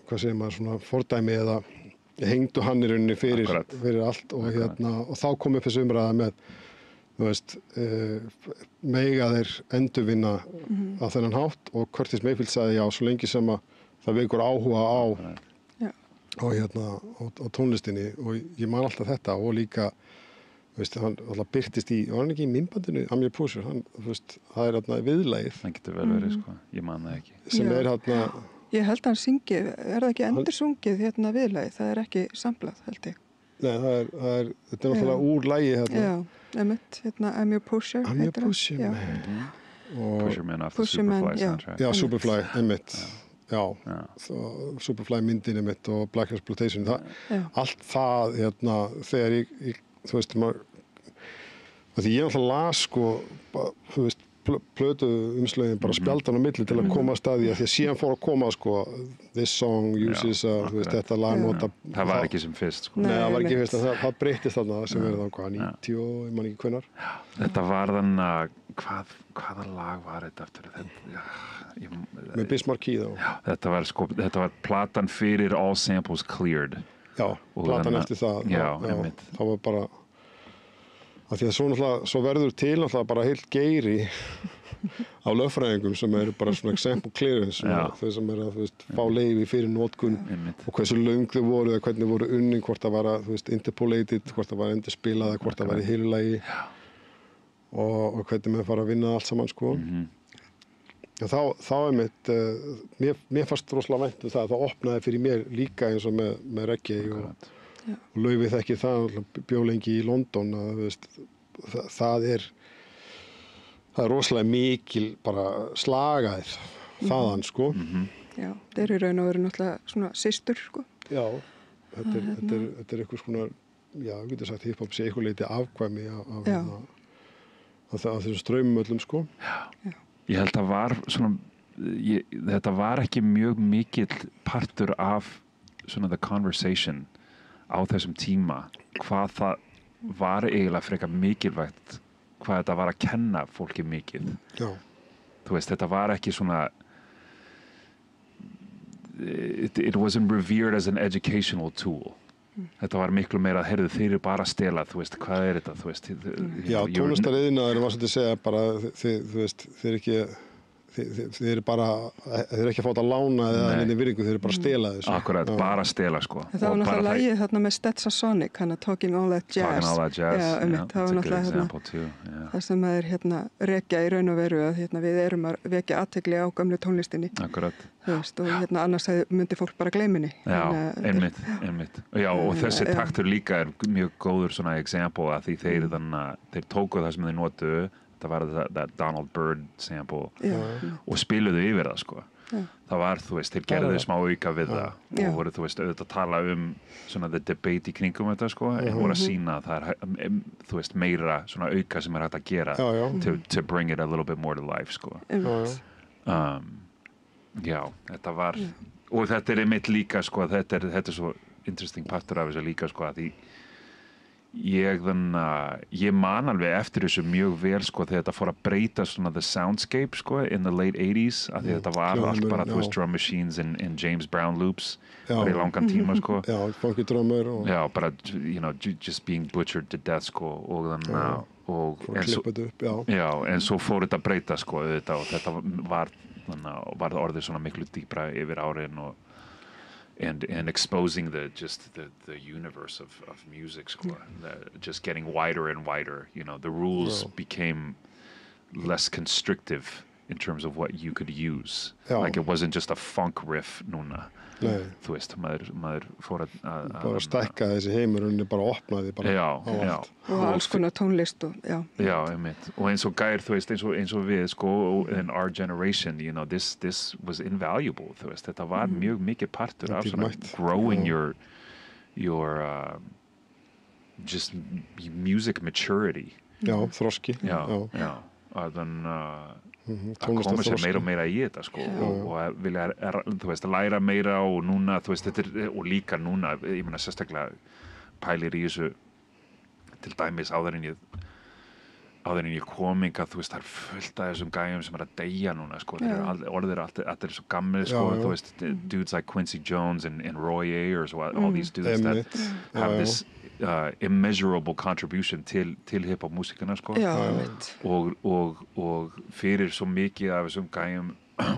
hvað segir maður, svona fordæmi eða hengdu hann í rauninni fyrir allt og og þá kom upp þessi umræða með þú veist, mega þeir endurvinna á þennan hátt og Curtis Mayfield sagði já, svo lengi sem að það vekur áhuga á tónlistinni og ég man alltaf þetta og líka þú veist, hann alltaf birtist var hann ekki í myndbandinu, I'm Your Pusher, þú veist, það viðlagið. Það getur vel verið, sko, ég man það ekki. Sem Ég held að hann syngi, það ekki endursungið viðlagið, það ekki samplað, held ég. Nei, þetta náttúrulega úr lagi Já, einmitt, I'm Your Pusher. I'm Your Pusher, man. Pusher Man off the Superfly soundtrack. Já, Superfly, einmitt. Já, Superfly myndin einmitt og Black Exploitation, allt það, þegar ég þú veist, því ég náttúrulega las, sko, þú veist, plötu umslögin bara spjaldan á milli til að koma að staði að því að síðan fór að koma sko this song uses þú veist þetta lag nota það var ekki sem fyrst sko. Nei, það var ekki fyrst það breyttist þarna sem verið þá hvað 90 og ég man ekki hvenær þetta var þannig hvaða lag var þetta eftir með Biz Markie þá þetta var platan fyrir All Samples Cleared platan eftir það það var bara af því að svo verður til náttúrulega bara heilt geiri á lögfræðingum sem eru bara svona example clearance þau sem eru að fá leyfi fyrir notkun og hversu löng þau voru eða hvernig voru unnin, hvort það var interpolated, hvort það var endurspilað hvort það var í heilu lagi og hvernig maður fara að vinna allt saman sko þá einmitt mér fannst rosalega vænt það að það opnaði fyrir mér líka eins og með reggae og Laufey þekkir það bjó lengi í London að það það rosalega mikil bara slagaðir þaðan sko. Já, það í raun og veru náttúrulega svona systur sko. Já, þetta er eitthvað svona, já, við getum sagt hip-hop sé eitthvað leiti afkvæmi af þessum ströymum öllum sko. Já. Ég held að var svona, þetta var ekki mjög mikill partur af svona the conversation á þessum tíma, hvað það var eiginlega frekar mikilvægt, hvað þetta var að kenna fólki mikið. Já. Þú veist, þetta var ekki svona it wasn't revered as an educational tool. Þetta var miklu meira að heyrðu þeir eru bara að stela, þú veist, hvað er þetta, þú veist. Já, tónlistariðnaðurinn var svolítið að segja bara, þú veist, þið eru bara, þið eru ekki að fá þetta að lána eða nefnir virðingu, þið eru bara að stela þessu. Akkurat, bara að stela, sko. Það var náttúrulega lagið þarna með Stetsasonic, hana Talking All That Jazz. Talking All That Jazz, já, það var náttúrulega hérna, það sem er rekja í raun og veru að við erum að vekja athygli á gamlu tónlistinni. Akkurat. Þú veist, og annars myndi fólk bara gleyminni. Já, einmitt. Já, og þessi taktur líka er mjög góður svona example að því þeir tóku það sem þeir notuðu. Það var það Donald Byrd sample og spiluðu yfir það sko. Það var, þú veist, þeir gerðu smá auka við það og voru, þú veist, auðvitað að tala svona the debate í kringum þetta sko, en voru að sýna að það er, þú veist, meira svona auka sem er hægt að gera to bring it a little bit more to life sko. Já, þetta var og þetta er einmitt líka sko, þetta er svo interesting partur af þessu líka sko, að því ég man alveg eftir þessu mjög vel sko þegar þetta fór að breyta svona the soundscape sko in the late 80s að því þetta var allt bara þú veist drum machines and James Brown loops bara í langan tíma sko funky drummer og bara you know just being butchered to death sko og en svo fór þetta að breyta sko þetta, og þetta var orðið svona miklu dýpra yfir árin og and exposing the universe of music just getting wider and wider, you know, the rules became less constrictive in terms of what you could use. Like it wasn't just a funk riff núna. Þú veist, maður fór að bara stækka þessi heimur og bara opnaði bara og alls konar tónlist og einmitt, og eins og gær, þú veist, eins og við sko, in our generation, you know, this was invaluable, þú veist, þetta var mjög mikið partur af svona growing your just music maturity þroski að að koma sér meira og meira í þetta sko, og vilja, þú veist, læra meira og núna, þú veist, þetta er, og líka núna, ég meina sérstaklega pælir í þessu til dæmis áður en ég kom hingað, þú veist, það er fullt af þessum gæjum sem er að deyja núna sko, þeir eru orðir allir svo gamlir sko, þú veist, dudes like Quincy Jones and Roy Ayers og all these dudes that have this immeasurable contribution til hip-hop músíkina sko. og fyrir svo mikið af þessum gæjum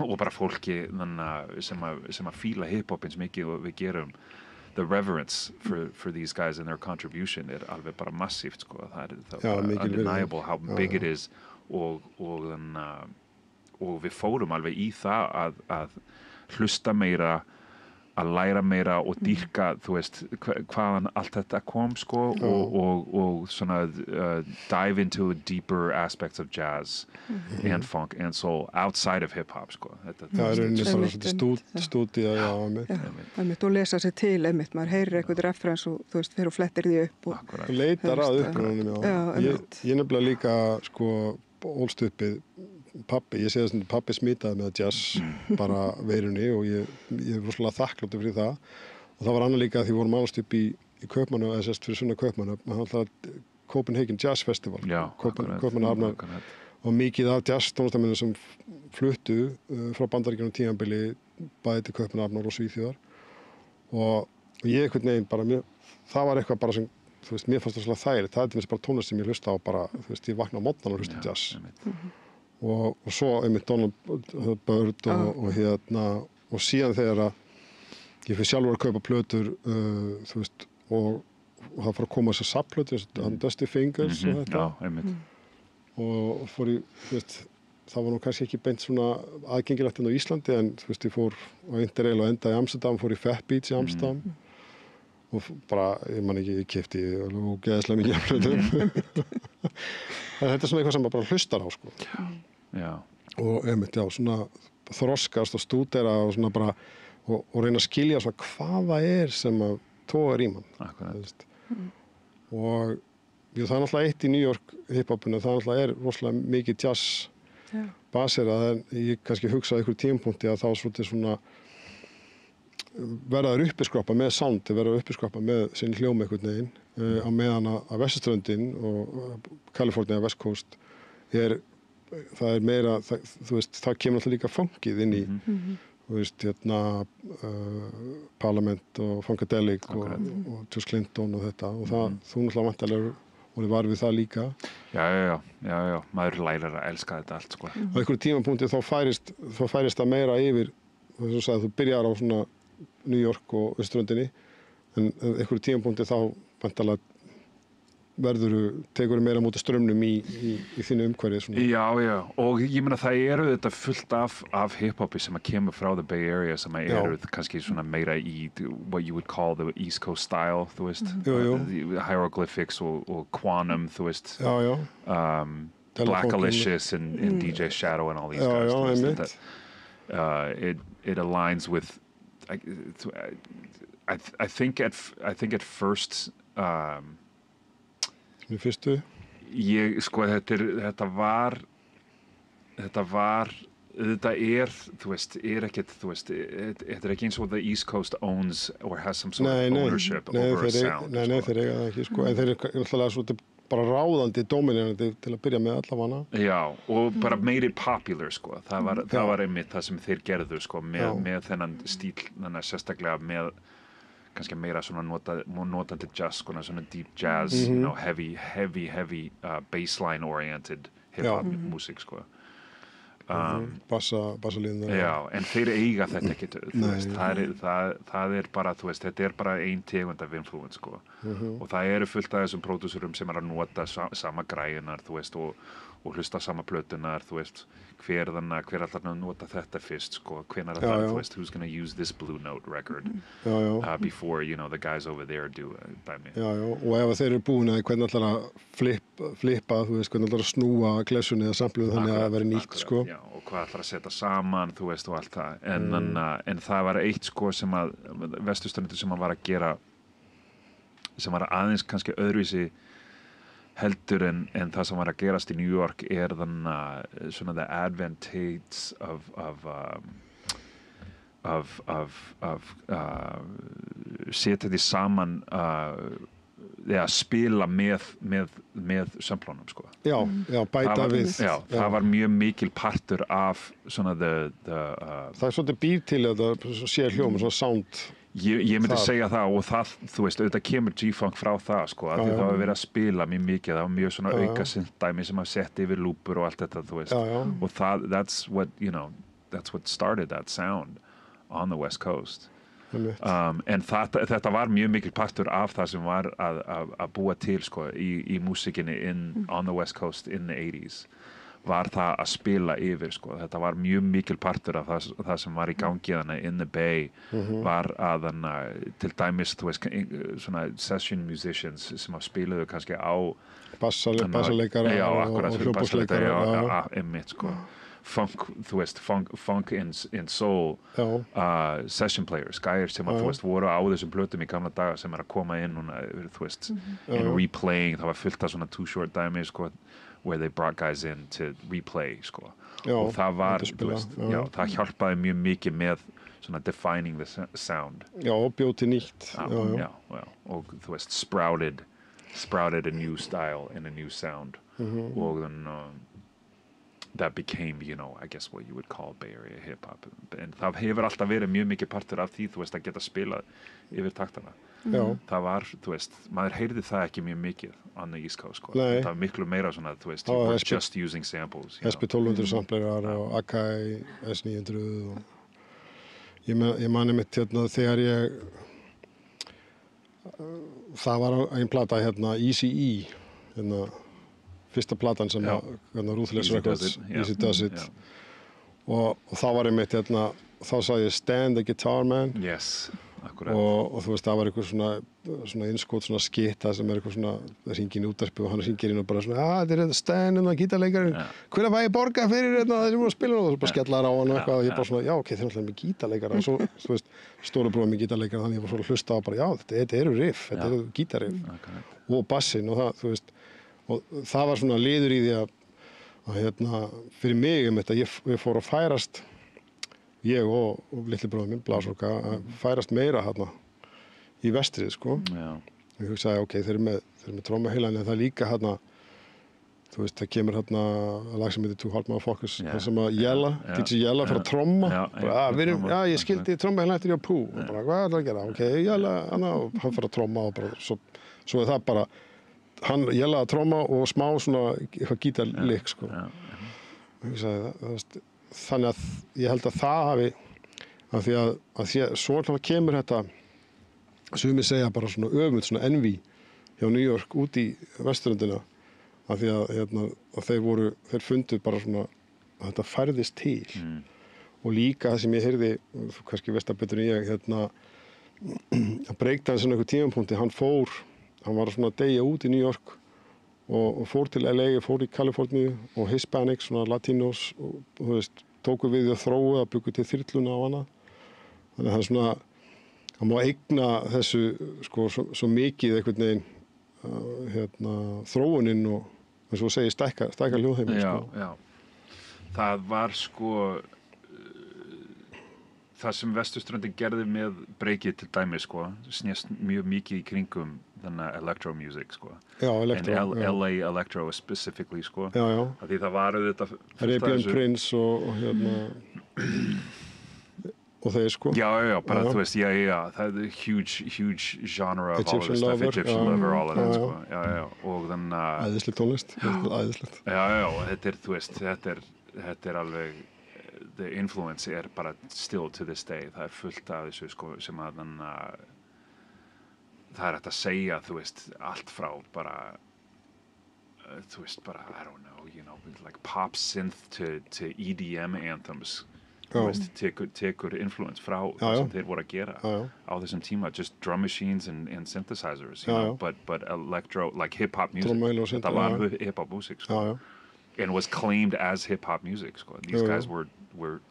og bara fólki sem að fíla hip-hop eins mikið og við gerum the reverence for these guys and their contribution er alveg bara massíft sko. það er undeniable how big it is og við fórum alveg í það að hlusta meira að læra meira og dýrka, þú veist, hvaðan allt þetta kom sko, og svona dive into deeper aspects of jazz and funk and soul outside of hip-hop sko. Það er rauninni bara svona stúdía og lesa sér til einmitt, maður heyrir eitthvað referens og þú veist, fyrir og flettir því upp og leitar að upprunanum ég nefnilega líka sko ólst uppið pappi, ég segi þess að pappi smitaði með jazz bara veirunni og ég er rosalega þakkláttur fyrir það og það var annað líka því við vorum alast upp í Kaupmannu, eða sérst fyrir svona Kaupmannu Copenhagen Jazz Festival Kaupmannahafnar og mikið af jazz tónlistarmennum sem fluttu frá Bandaríkjunum tímabili bæði til Kaupmannahafnar og Svíþjóðar og ég einhvern veginn bara það var eitthvað bara sem þú veist, mér fannst það svolítið þægilegt, það er til þess bara tónlist sem ég hlusta á bara, þú veist, ég vakna á morgnana og hlusta jazz og svo einmitt Donald Byrd og síðan þegar að ég fyrir sjálfur að kaupa plötur þú veist, og það fór að koma þessar safnplötur, Dusty Fingers og þetta og fór í, þú veist, það var nú kannski ekki beint svona aðgengilegt enn á Íslandi en þú veist, ég fór á Interrail og endaði í Amsterdam, fór í Fat Beats í Amsterdam og bara, ég man ekki, ég keypti ógeðslega mikið af plötum Þetta svona eitthvað sem maður bara hlustar á, sko. Já. Og einmitt, já, svona þroskast og stúdera og svona bara, og reyna að skilja svona hvað það sem að togar í mann. Akkurat. Og það náttúrulega eitt í New York hiphopinu, það náttúrulega rosalega mikið jazz baserað, en ég kannski hugsaði ykkur tímapunkti að þá svolítið svona verðaður uppiskroppa með sound, verðaður uppiskroppa með sinni hljóma einhvern veginn, á meðan að Vesturströndin og California West Coast það er meira, þú veist, það kemur alltaf líka funkið inn í, þú veist, Parliament og Funkadelic og George Clinton og þetta, og það, þú náttúrulega vantarlega og þið var við það líka. Já, maður lærir að elska þetta allt, sko. Á einhverju tímapunkti þá færist það meira yfir, þess að þú byrjar á svona New York og Vesturströndinni, en einhverju tímapunkti þá vantarlega tekur meira móti strömmnum í þínu umhverfi svona. Já, og ég meina það þetta fullt af hip-hopi sem að kemur frá the Bay Area sem að kannski svona meira í what you would call the East Coast style, þú veist, hieroglyphics og quantum, þú veist, Black Alicious and DJ Shadow and all these guys. It aligns with I think at first Í fyrstu? Sko, þetta þú veist, ekkert, þú veist, þetta ekki eins og the East Coast owns or has some sort of ownership over a sound. Nei, þeir eiga það ekki, sko, en þeir náttúrulega svolítið bara ráðandi, dominirandi til að byrja með allavega. Já, og bara made it popular, sko, það var einmitt það sem þeir gerðu, sko, með þennan stíl, þannig sérstaklega með kannski meira svona notandi jazz, svona deep jazz, you know, heavy baseline oriented hip-hop músík, sko. Bassalíðunar. Já, en þeir eiga þetta ekki, þú veist, það bara, þú veist, þetta bara ein tegund af influence, sko. Og það fullt af þessum pródúsurum sem að nota sama græjunar, þú veist, og hlusta sama plötunar, þú veist, hver allar að nota þetta fyrst, sko, hvenær þú veist, who's gonna use this Blue Note record before, you know, the guys over there do dæmi. Já, og ef þeir búin að hvernig allar að flippa, þú veist, hvernig allar að snúa glessunni eða sampluðu þannig að það veri nýtt, sko. Já, og hvað allar að setja saman, þú veist, og allt það, en það var eitt, sko, sem að Vesturströndur sem að var að gera, sem var aðeins kannski öðruvísi heldur en það sem var að gerast í New York þannig svona the advantage of setja því saman að spila með samplónum, sko. Já, bæta við. Já, það var mjög mikil partur af svona það svolítið býr til þetta sé hljóma, svona sound. Ég myndi segja það, og það, þú veist, auðvitað kemur G-Funk frá það, sko, af því það var verið að spila mjög mikið, það var mjög svona auka syntdæmi sem að setja yfir lúpur og allt þetta, þú veist, og that's what started that sound on the West Coast. En þetta var mjög mikil partur af það sem var að búa til, sko, í músikinni on the West Coast in the 80s. Var það að spila yfir, sko. Þetta var mjög mikil partur af það sem var í gangi þannig in the Bay, var að til dæmis, þú veist, svona session musicians sem að spilaðu kannski á bassaleikara og hljómborðsleikara, einmitt, sko. Funk, þú veist, funk in soul session players, gæir sem að, þú veist, voru á þessum plötum í gamla daga sem að koma inn og, þú veist, in replaying, það var fullt af svona Too Short dæmi, sko, where they brought guys in to replay, sko. Og það var, þú veist, það hjálpaði mjög mikið með svona defining the sound. Já, og bjóð til nýtt. Já, og þú veist, sprouted a new style and a new sound. Og then that became, you know, I guess what you would call Bay Area hip-hop. En það hefur alltaf verið mjög mikið partur af því, þú veist, að geta spilað yfir taktana. Það var, þú veist, maður heyrði það ekki mjög mikið on the East Coast, sko. Það var miklu meira svona, þú veist, you were just using samples. SP1200 samplerar og Akai S900 og ég mani mitt hérna þegar það var einn plata hérna ECE, hérna fyrsta platan sem Ruthless Records, Easy Does It, og þá var einmitt hérna, þá sagði ég Stan the Guitar Man. Yes. og þú veist, það var eitthvað svona innskot, svona skitta sem eitthvað svona hringin í útvarpi og hann hringir inn og bara svona, þetta er Stan, gítarleikarinn, hvernig fæ ég borga fyrir það sem voru að spila og svo bara skellar á hann og eitthvað og ég bara svona, já, ok, þeir náttúrulega með gítarleikara og svo, þú veist, stóra bróðum með gítarleikara þannig ég var svona að hlusta á bara, já, þetta eru riff, þetta eru gítarriff og bassinn og það, þú veist, og það var svona liður í því að fyrir mig ég fór að færast ég og litli bróðum minn, Blásorka, að færast meira í vestrið, sko. Ég hugsaði, ok, þeir eru með trommaheilan, en það er líka þú veist, það kemur lag sem heitir Too Hard Motherfuckers, það sem að Jella, DJ Jella fyrir að tromma, bara, ég skildi trommaheilan eftir ég á Pú, og bara, hvað er það að gera? Ok, Jella, og hann fyrir að tromma og bara, svo er það bara, Jella að tromma og smá svona eitthvað gítarlik, sko. Ég hugsaði það, þannig að ég held að það hafi af því að svo kemur þetta sumir segja bara svona öfund, svona envy hjá New York út í vesturöndina af því að þeir fundu bara svona að þetta færðist til og líka það sem ég heyrði, þú kannski veist það betur en ég að breakdance einhver tímapunkti, hann var svona að deyja út í New York og fór til LA, fór í Kaliforníu og Hispanics, svona Latinos og þú veist, tóku við að þróa að byggu til þyrluna á hana þannig að það er svona hann má eigna þessu sko svo mikið einhvern veginn þróunin og eins og segir stækka hljóðheiminn já. Það var sko það sem Vesturströndin gerði með breakið til dæmi sko snést mjög mikið í kringum þannig electro music sko. Já, electro. LA electro specifically sko. Já. Því það var auðvitað Arabian Prince og og þeir sko. Já, bara þú veist, það er huge genre of all of this stuff, Egyptian Lover, all of that sko. Já, og þannig æðisleg tónlist, æðislegt. Já, þetta er, þú veist, þetta er alveg the influence er bara still to this day, það er fullt af þessu sko sem að það er hægt að segja, þú veist, allt frá bara þú veist, bara, I don't know, like pop synth to EDM anthems, þú veist, tekur influence frá það sem þeir voru að gera á þessum tíma, just drum machines and synthesizers, you know, but electro, like hip-hop music, þetta var hip-hop music, sko. And was claimed as hip-hop music, sko. These guys were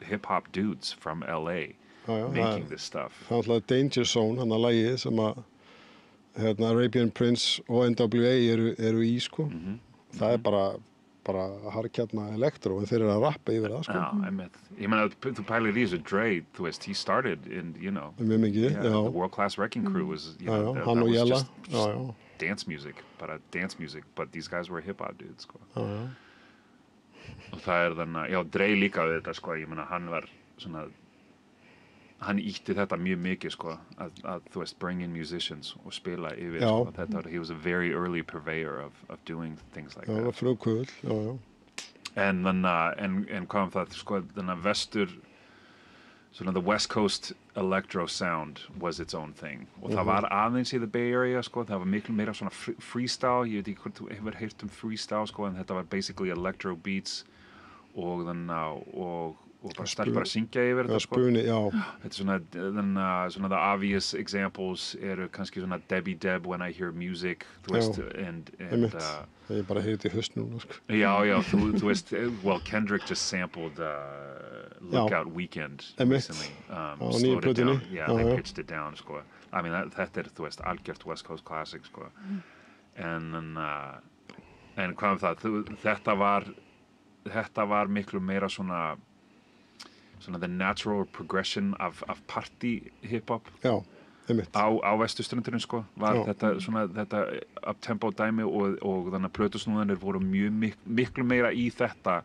hip-hop dudes from LA making this stuff. Það var alltaf Danger Zone, hann að lagið sem að Arabian Prince og NWA eru í, sko. Það er bara harkjarna elektro, en þeir eru að rappa yfir það, sko. Já, ég meina, þú pælir í þessu Dre, þú veist, he started in, you know, mjög mikið, the World Class Wrecking Crew was, you know, that was just dance music, but these guys were hip-hop dudes, sko. Og það er þannig, Dre líka við þetta, sko, ég meina, hann var svona, hann ítti þetta mjög mikið, sko, að þú veist, bring in musicians og spila yfir, sko, þetta, he was a very early purveyor of doing things like that. Já, frumkvöld, já. En þannig, en hvað það, sko, þannig vestur, svona the West Coast electro sound was its own thing. Og það var aðeins í the Bay Area, sko, það var miklu meira svona freestyle, ég veit ekki hvort þú hefur heyrt freestyle, sko, en þetta var basically electro beats og þannig, og bara stelpur að syngja yfir þetta, sko. Spuni, já. Þetta er svona the obvious examples eru kannski svona Debbie Deb When I Hear Music, þú veist, and ég bara heyrði í hausnum, sko. Já, þú veist, well, Kendrick just sampled Lookout Weekend recently, slowed it down, they pitched it down, sko. I mean, þetta er, þú veist, algjört West Coast classic, sko. En hvað það, þetta var miklu meira svona the natural progression of party hip-hop á vesturströndinni, sko, var þetta up-tempo dæmi og þannig að plötusnúðanir voru miklu meira í þetta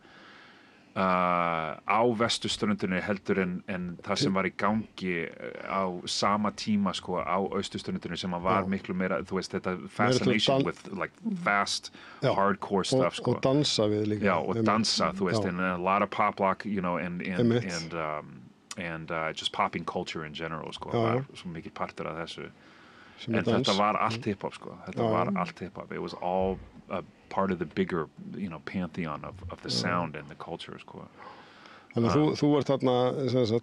á vesturströndinni heldur en það sem var í gangi á sama tíma, sko, á austurströndinni sem var miklu meira, þú veist, þetta fascination with like fast hardcore stuff, sko. Og dansa við líka. Já, og dansa, þú veist, and a lot of pop lock, you know, and just popping culture in general, sko, var svo mikið partur af þessu. En þetta var allt hip-hop, sko. Þetta var allt hip-hop. It was all a part of the bigger, you know, pantheon of the sound and the culture, sko. Þannig að þú ert þarna,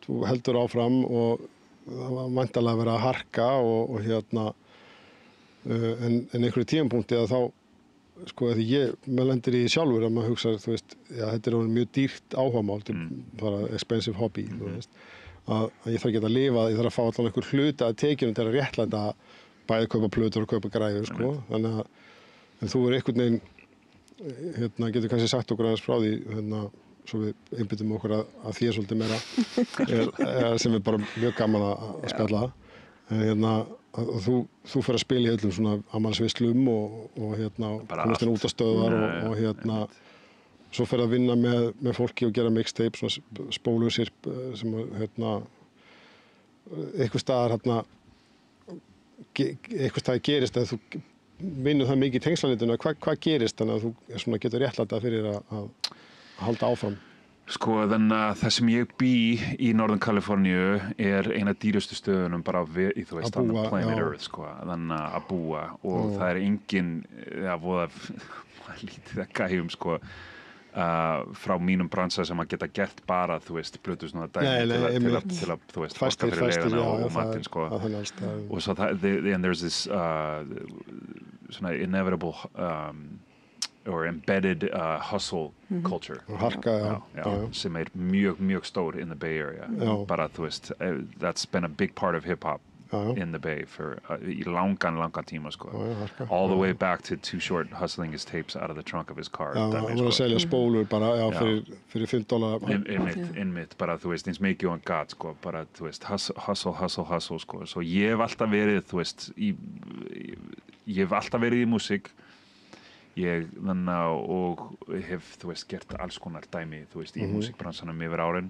þú heldur áfram og það var væntanlega verið að harka og hérna en einhverju tímapunkti að þá sko því maður lendir í sjálfur að maður hugsa þú veist, já þetta er mjög dýrt áhugamál bara expensive hobby þú veist, að ég þarf ekki að lifa, ég þarf að fá allan einhver hluta að tekjunum til að réttlæta bæði kaupa plötur og kaupa græður sko, þannig að þú einhvern veginn hérna getur kannski sagt okkur aðeins frá því hérna svo við einbyttum okkur að því svolítið meira sem er bara mjög gaman að spjalla en hérna að þú fer að spila í öllum svona afmælisveislum og hérna komast inn út á stöðvar og hérna svo fer að vinna með fólki og gera mixtape svona spólusirp sem hérna einhvers staðar hérna einhvers staðar gerist að þú vinnur það mikið í tengslanetinu hvað gerist þannig að þú svona getur réttlæta fyrir að halda áfram. Sko þannig að það sem ég bý í Northern Kaliforníu er eina dýrustu stöðunum bara þú veist, on the planet Earth sko, þannig að búa og það er engin voða lítið að gæjum sko frá mínum bransa sem að geta gert bara þú veist, plötu svona dæmi til að þú veist, borga fyrir leiðina og matinn sko og svo and there's this svona inevitable or embedded hustle culture harka, sem mjög stór in the Bay Area bara þú veist, that's been a big part of hip-hop in the Bay for í langan tíma sko all the way back to Too Short hustling his tapes out of the trunk of his car hann var að selja spólur bara fyrir $5 innmitt bara þú veist eins mikið og hann gat sko bara þú veist hustle sko svo ég hef alltaf verið þú veist ég hef alltaf verið í músík og hef þú veist gert alls konar dæmi þú veist í músíkbransanum yfir árin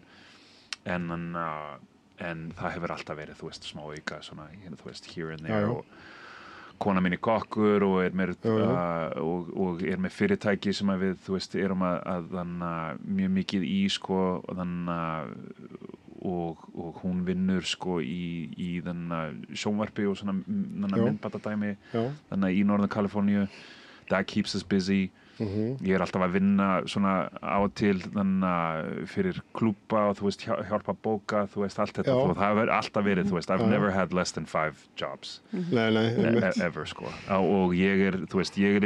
en það hefur alltaf verið þú veist smá auka svona þú veist here and there og kona mín kokkur og með og með fyrirtæki sem við þú veist erum að mjög mikið í sko og hún vinnur sko í sjónvarpi og svona myndbandadæmi í Northern Kaliforníu. That keeps us busy. Ég alltaf að vinna svona á og til fyrir klúbba og þú veist hjálpa bóka þú veist allt þetta og það hefur alltaf verið þú veist I've never had less than 5 jobs ever sko og ég er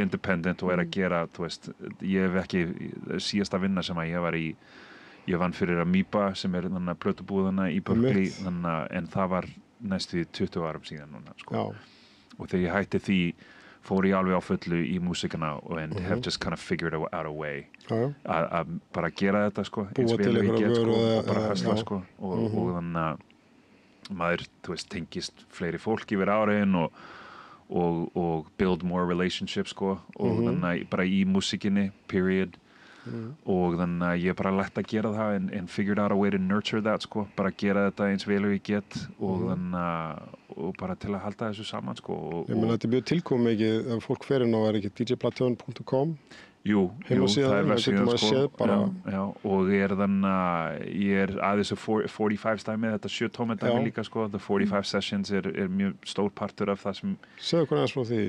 independent og að gera þú veist ég hef ekki síðasta vinna sem að ég vann fyrir Amoeba sem er plötubúðana í Berkeley en það var næstu 20 árum síðan núna sko og þegar ég hætti því fór ég alveg á fullu í músíkina and have just kind of figured out a way að bara gera þetta sko eins vel og ég get sko og bara hösla sko og þannig að maður þú veist tengist fleiri fólk yfir árin og build more relationships sko og þannig að bara í músíkinni period og þannig að ég bara lært að gera það and figured out a way to nurture that sko bara gera þetta eins vel og ég get og þannig og bara til að halda þessu saman sko ég meina þetta er mjög tilkomið mikið ef fólk fer inn á ekki djplaton.com jú það er versiðan sko og ég er að þessu 45 dæmi þetta 7 tómi dæmi líka sko the 45 sessions er mjög stór partur af það sem segðu hvernig aðeins frá því.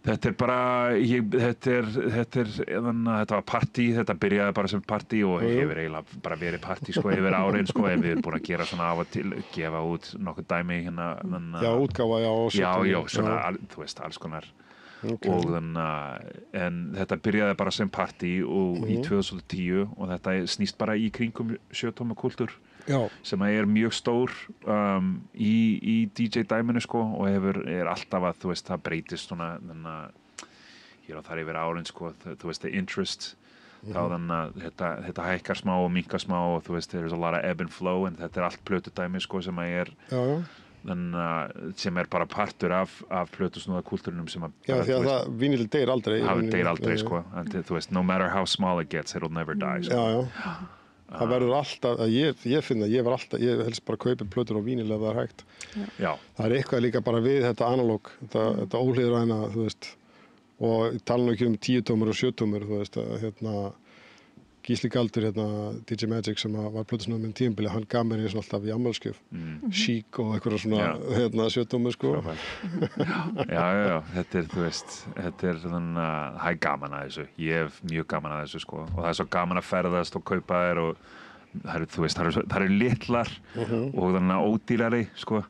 Þetta er bara, þetta var partí, þetta byrjaði bara sem partí og hefur eiginlega bara verið partí sko yfir árin sko, við erum búin að gera svona af og til, gefa út nokkuð dæmi hérna. Útgáfa, svona, þú veist, alls konar. Og en þetta byrjaði bara sem partí og í 2010 og þetta snýst bara í kringum 7 tóma kultúr. Sem er mjög stór í DJ dæminu sko og er alltaf að þú veist það breytist svona hér og þar yfir árin sko þú veist the interest þá þannig að þetta hækkar smá og minnkar smá og þú veist there's a lot of ebb and flow en þetta er allt plötudæmi sko sem er sem er bara partur af plötusnúða kultúrinum sem að því að það vinyl deyr aldrei sko en þú veist no matter how small it gets it'll never die sko. Það verður alltaf, ég finn að ég helst bara kaupi plötur á vínyl ef það er hægt. Það er eitthvað líka bara við þetta analóg, þetta óhlýðræna, þú veist, og ég tala nú ekki 10 tómur og 7 tómur, þú veist, Gísli Galdur, DJ Magic sem var plötusnúður með tímabili, hann gaf mér eins og alltaf í afmælisgjöf, Chic og eitthvað svona 7 tómur sko. Já, þetta er, þú veist, þetta er þannig að það er gaman að þessu, ég hef mjög gaman að þessu sko og það er svo gaman að ferðast og kaupa þér og það eru litlar og þannig að ódýrari sko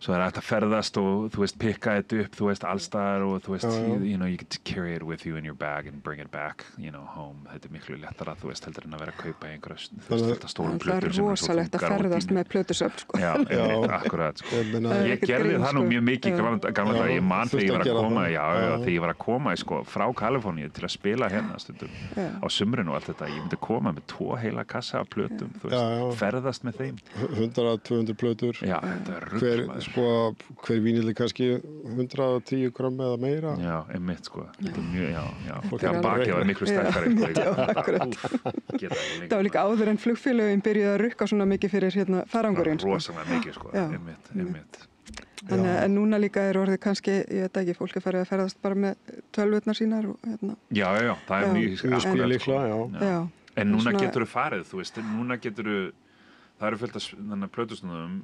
svo hægt að ferðast og þú veist pikka þetta upp þú veist allstaðar og þú veist you know you could carry it with you in your bag and bring it back you know home þetta miklu lettara þú veist heldur en að vera að kaupa einhverja þú veist þetta stórum plötur sem er rosalegt að ferðast með plötusöfn sko. já akkurat sko. Ég gerði það nú mjög mikið gamla dag ég man þegar ég var að koma þegar ég var að koma sko, frá Kaliforníu til að spila hérna stundum á sumrinu og allt þetta ég myndi koma með 2 heila kassa af plötum þú veist ferðast með þeim 100-200 plötur já þetta er rugl sko, hver vínill kannski 110 gram eða meira já, einmitt sko þetta er mjög, já þegar bakið var miklu sterkari það var líka áður en flugfélögin byrjuði að rukka svona mikið fyrir hérna farangurinn rosalega mikið sko, einmitt þannig að núna líka orðið kannski, ég veit ekki, fólk farið að ferðast bara með tölvurnar sínar og hérna já, það er mjög akkurat en núna getur þú farið, þú veist núna getur þú það eru fullt af plötusnúðum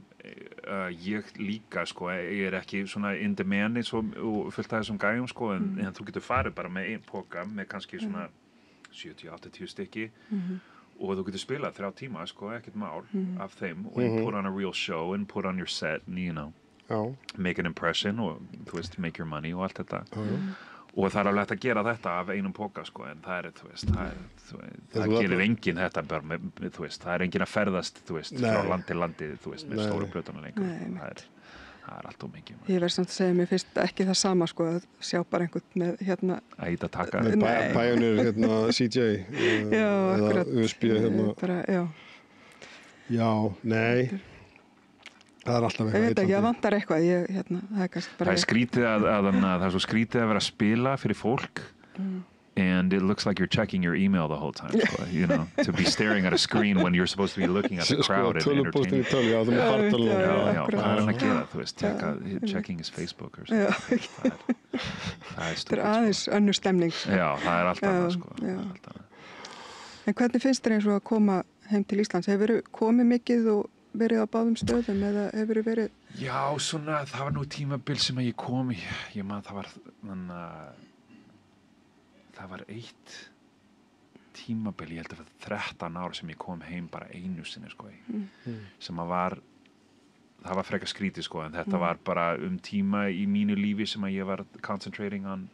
ég líka sko ég ekki svona in demand og fullt af þessum gæjum sko en þú getur farið bara með einn poka með kannski svona 70-80 stykki og þú getur spilað 3 tíma sko ekkert mál af þeim og put on a real show and put on your set you know make an impression og þú veist make your money og allt þetta og það er alveg hægt að gera þetta af einum póka sko, en það er, þú veist, það gerir enginn þetta bara með, þú veist, það er enginn að ferðast, þú veist, frá land til landi, þú veist, með stóru plötuna lengur, það er allt of mikið. Ég verð samt að segja mér fyrst ekki það sama sko, að sjá bara einhvern með, hérna, að íta taka. Með Pioneer, hérna, CJ, eða USB, hérna. Bara, já, nei. Það er alltaf eitthvað. Ég veit ekki, það vantar eitthvað. Það er kannski bara... Það er skrítið það er svo skrítið að vera að spila fyrir fólk and it looks like you're checking your email the whole time. You know, to be staring at a screen when you're supposed to be looking at the crowd and entertaining. Já, það er fartalum. Já, hvað er hann að gera, þú veist, checking his Facebook or something. Það er stúpid. Það er aðeins önnur stemning. Já, það er allt annað, sko. En hvernig finnst þér eins og að koma heim til Íslands? Hefur komið mikið og verið á báðum stöðum eða hefur verið? Já, svona, það var nú tímabil sem að ég kom í, ég man það var eitt tímabil, ég held að það var 13 ár sem ég kom heim bara einu sinni, sko, sem að það var frekar skrítið, sko, en þetta var bara tíma í mínu lífi sem að ég var concentrating on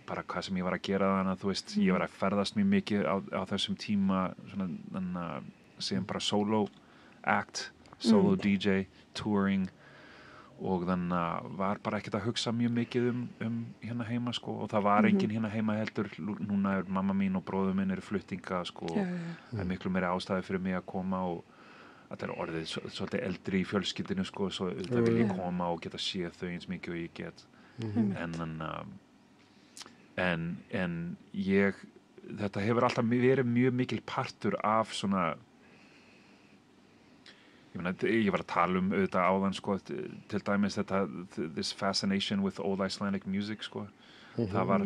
bara hvað sem ég var að gera þannig að þú veist, ég var að ferðast mjög mikið á þessum tíma, svona, þannig að sem bara solo act, solo DJ, touring og þannig var bara ekkert að hugsa mjög mikið hérna heima sko og það var enginn hérna heima heldur núna er mamma mín og bróður minn eru fluttinga sko það er miklu meiri ástæði fyrir mig að koma og þetta er orðið svolítið eldri í fjölskyldinu sko svo það vil ég koma og geta séð þau eins mikið og ég get en ég þetta hefur alltaf verið mjög mikil partur af svona ég var að tala auðvitað áðan sko, til dæmis þetta this fascination with old Icelandic music sko. Það var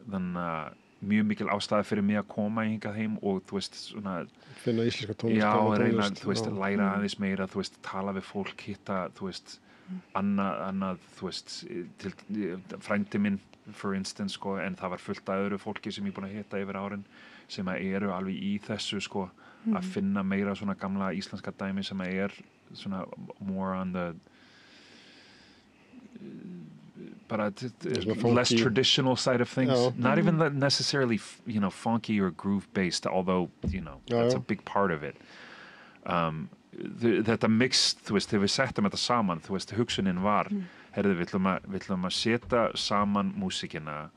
þannig mjög mikil ástæða fyrir mig að koma hingað heim og þú veist svona finna íslenska tónlist já, reyna, þú veist, læra aðeins meira þú veist, tala við fólk, hitta þú veist, annað þú veist, til frændi minn for instance sko, en það var fullt af öðru fólki sem ég búin að hitta yfir árin sem eru alveg í þessu sko að finna meira svona gamla íslenska dæmi sem svona more on the bara less traditional side of things not even necessarily you know funky or groove based although you know that's a big part of it þetta mix þú veist þegar við settum þetta saman þú veist hugsunin var herðu við ætlum að setja saman músíkina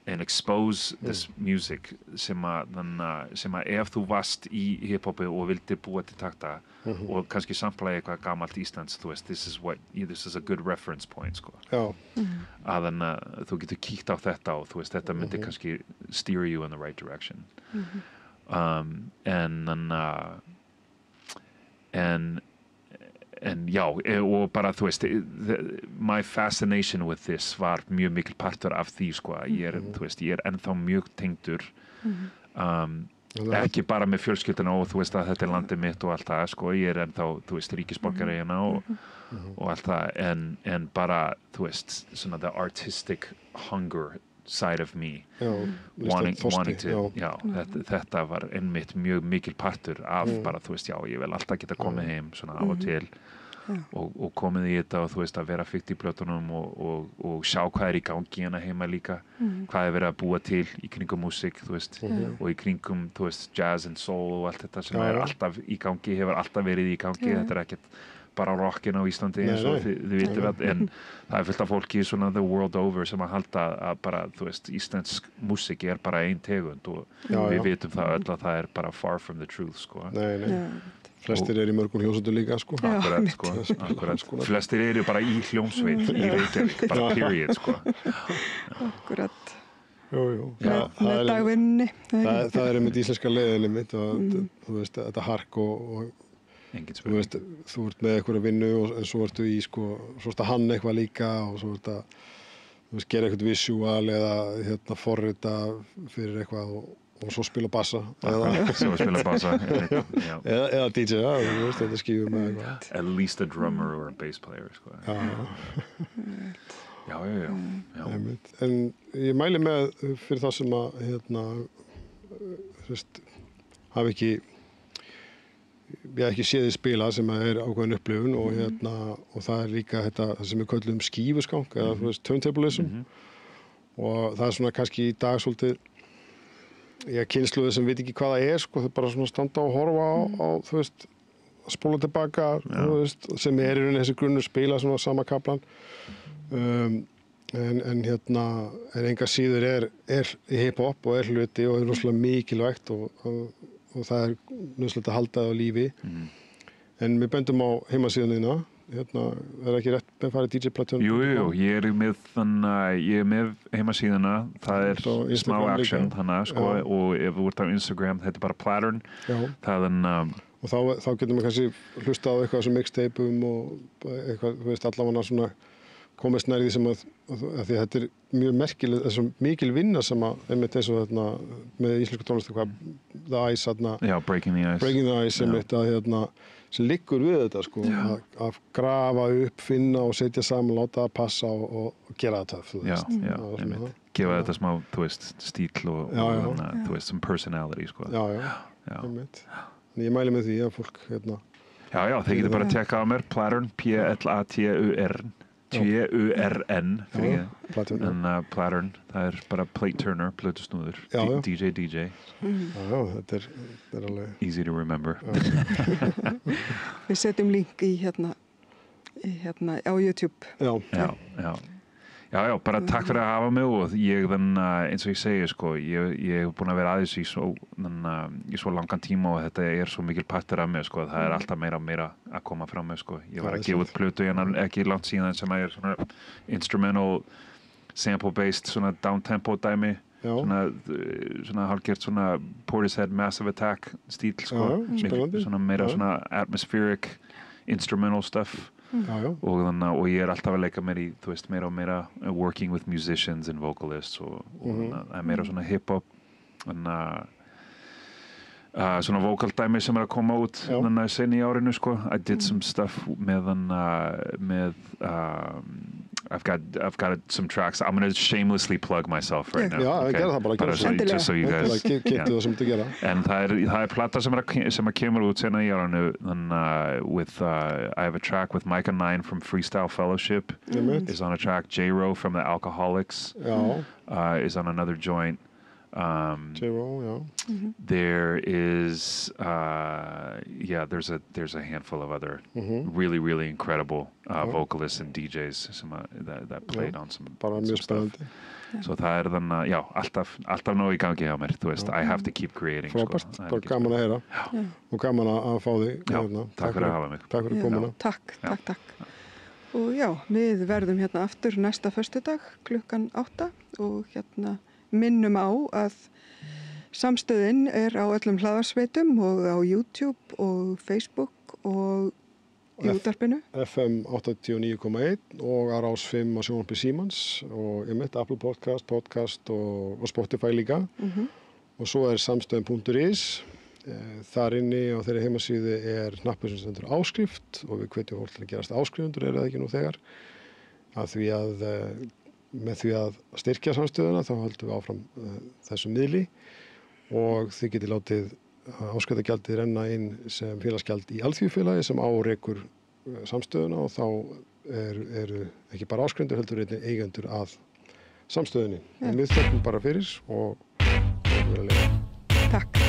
and expose this music sem að ef þú varst í hip-hopi og vildir búa til takta og kannski samplaði eitthvað gamalt Íslands þú veist, this is a good reference point sko. Að þú getur kíkt á þetta og þú veist, þetta myndi kannski steer you in the right direction en já, og bara þú veist my fascination with this var mjög mikil partur af því sko þú veist, ég ennþá mjög tengdur ekki bara með fjölskylduna og þú veist að þetta er landið mitt og allt það sko, ég ennþá þú veist ríkisborgari hérna og allt það en bara þú veist svona the artistic hunger side of me wanting to þetta var einmitt mjög mikil partur af bara þú veist já ég vil alltaf geta komið heim svona af og til og komið í þetta og þú veist að vera fyrkt í plötunum og sjá hvað í gangi hérna heima líka, hvað verið að búa til í kringum músík, þú veist, og í kringum, þú veist, jazz and soul og allt þetta sem alltaf í gangi, hefur alltaf verið í gangi, þetta ekkert bara rockin á Íslandi eins og þið vitið að, en það fullt af fólki svona the world over sem að halda að bara, þú veist, íslensk músík bara ein tegund og við vitum það öll að það bara far from the truth, sko. Flestir í mörgum hljómsveitum líka, sko. Akkurat. Flestir bara í hljómsveit, í Reykjavík, bara period, sko. Akkurat. Jú. Með dagvinni. Það einmitt íslenska leiðin einmitt og þú veist, þetta hark og þú veist, þú ert með eitthvað vinnu en svo ertu í, sko, svo ertu að hanna eitthvað líka og svo ertu að, þú veist, gera eitthvað visual eða forrita fyrir eitthvað og svo spila bassa eða DJ, þú veist, þetta skýfum með eitthvað. At least a drummer or a bass player, sko. Já. En ég mæli með fyrir það sem að, þú veist, hafi ekki séð þið spila sem ákveðin upplifun og það líka þetta sem við köllum skífuskang eða þú veist turntablism og það svona kannski í dag svolítið kynslóðir sem veit ekki hvað það sko, þau bara svona standa og horfa á þú veist, spóla tilbaka þú veist, sem í rauninni þessi grunnur spila svona sama kaplan en enga síður hip-hop og hluti og rosalega mikilvægt og það nöðslega að halda það á lífi en við bendum á heimasíðunina það ekki rétt með að fara í DJ Platoon? Jú, ég með heimasíðuna, það smá action þannig, sko, og ef þú ert á Instagram, þetta bara Plattern og þá getum við kannski hlusta á eitthvað sem mixtapeum og eitthvað, þú veist, allavega svona komist nær því sem að því þetta mjög merkileg, þessu mikil vinna sem að einmitt eins og með íslensku tónlist The Ice Breaking the Ice sem liggur við þetta sko, að grafa upp, finna og setja saman, láta það passa og gera það töff gefa þetta smá, þú veist, stíl og þú veist, some personality sko. einmitt en ég mæli með því að fólk þeir getur bara að tekka á mér Plattern, Platurn T-U-R-N en Plattern, það bara plate turner, plötusnúður DJ þetta alveg easy to remember Við setjum link í hérna á YouTube Já, bara takk fyrir að hafa mig og ég eins og ég segi sko, ég hef búin að vera aðeins í svo langan tíma og þetta svo mikil partur af mig sko, það alltaf meira og meira að koma frá mig sko, ég var að gefa út plötu ekki langt síðan sem svona instrumental sample based svona downtempo dæmi svona hálfgert svona Portishead Massive Attack stíl sko, svona meira svona atmospheric instrumental stuff og ég alltaf að leika mér í, þú veist, meira og meira working with musicians and vocalists og það meira svona hip-hop svona vokaldæmi sem að koma út senni í árinu sko. I did some stuff með I've got some tracks. I'm going to shamelessly plug myself right now. Já, okay? Gera það bara, just so you guys. Kynntu það sem þú gera. En það plata sem að kemur út senna í árinu with I have a track with Micah 9 from Freestyle Fellowship is on a track. J-Ro from the Alcoholics is on another joint. J-Ro, there is there's a handful of other really, really incredible vocalists and DJs that played on some stuff. So það alltaf nóg í gangi hjá mér, þú veist, I have to keep creating. Frábært, bara gaman að heyra og gaman að fá þig. Takk fyrir að hafa mig. Takk fyrir komuna. Takk. Og við verðum hérna aftur næsta föstudag klukkan 8 og minnum á að samstöðin á öllum hlaðarsveitum og á YouTube og Facebook og í útvarpinu. FM 89,1 og á Rás 5 og sjónvarpi Símans og Apple Podcast og Spotify líka. Og svo samstöðin.is. Þar inni á þeirri heimasíðu hnappur sem stendur áskrift og við hvetjum fólk til að gerast áskrifundur, það ekki nú þegar. Með því að styrkja samstöðuna þá höldum við áfram þessum miðli og þið getið látið áskriftargjaldið renna inn sem félagsgjald í Alþýðufélagi sem árekur samstöðuna og þá eru ekki bara áskrendur heldur einnig eigendur að samstöðunni. En við þökkum bara fyrir og vera leið. Takk.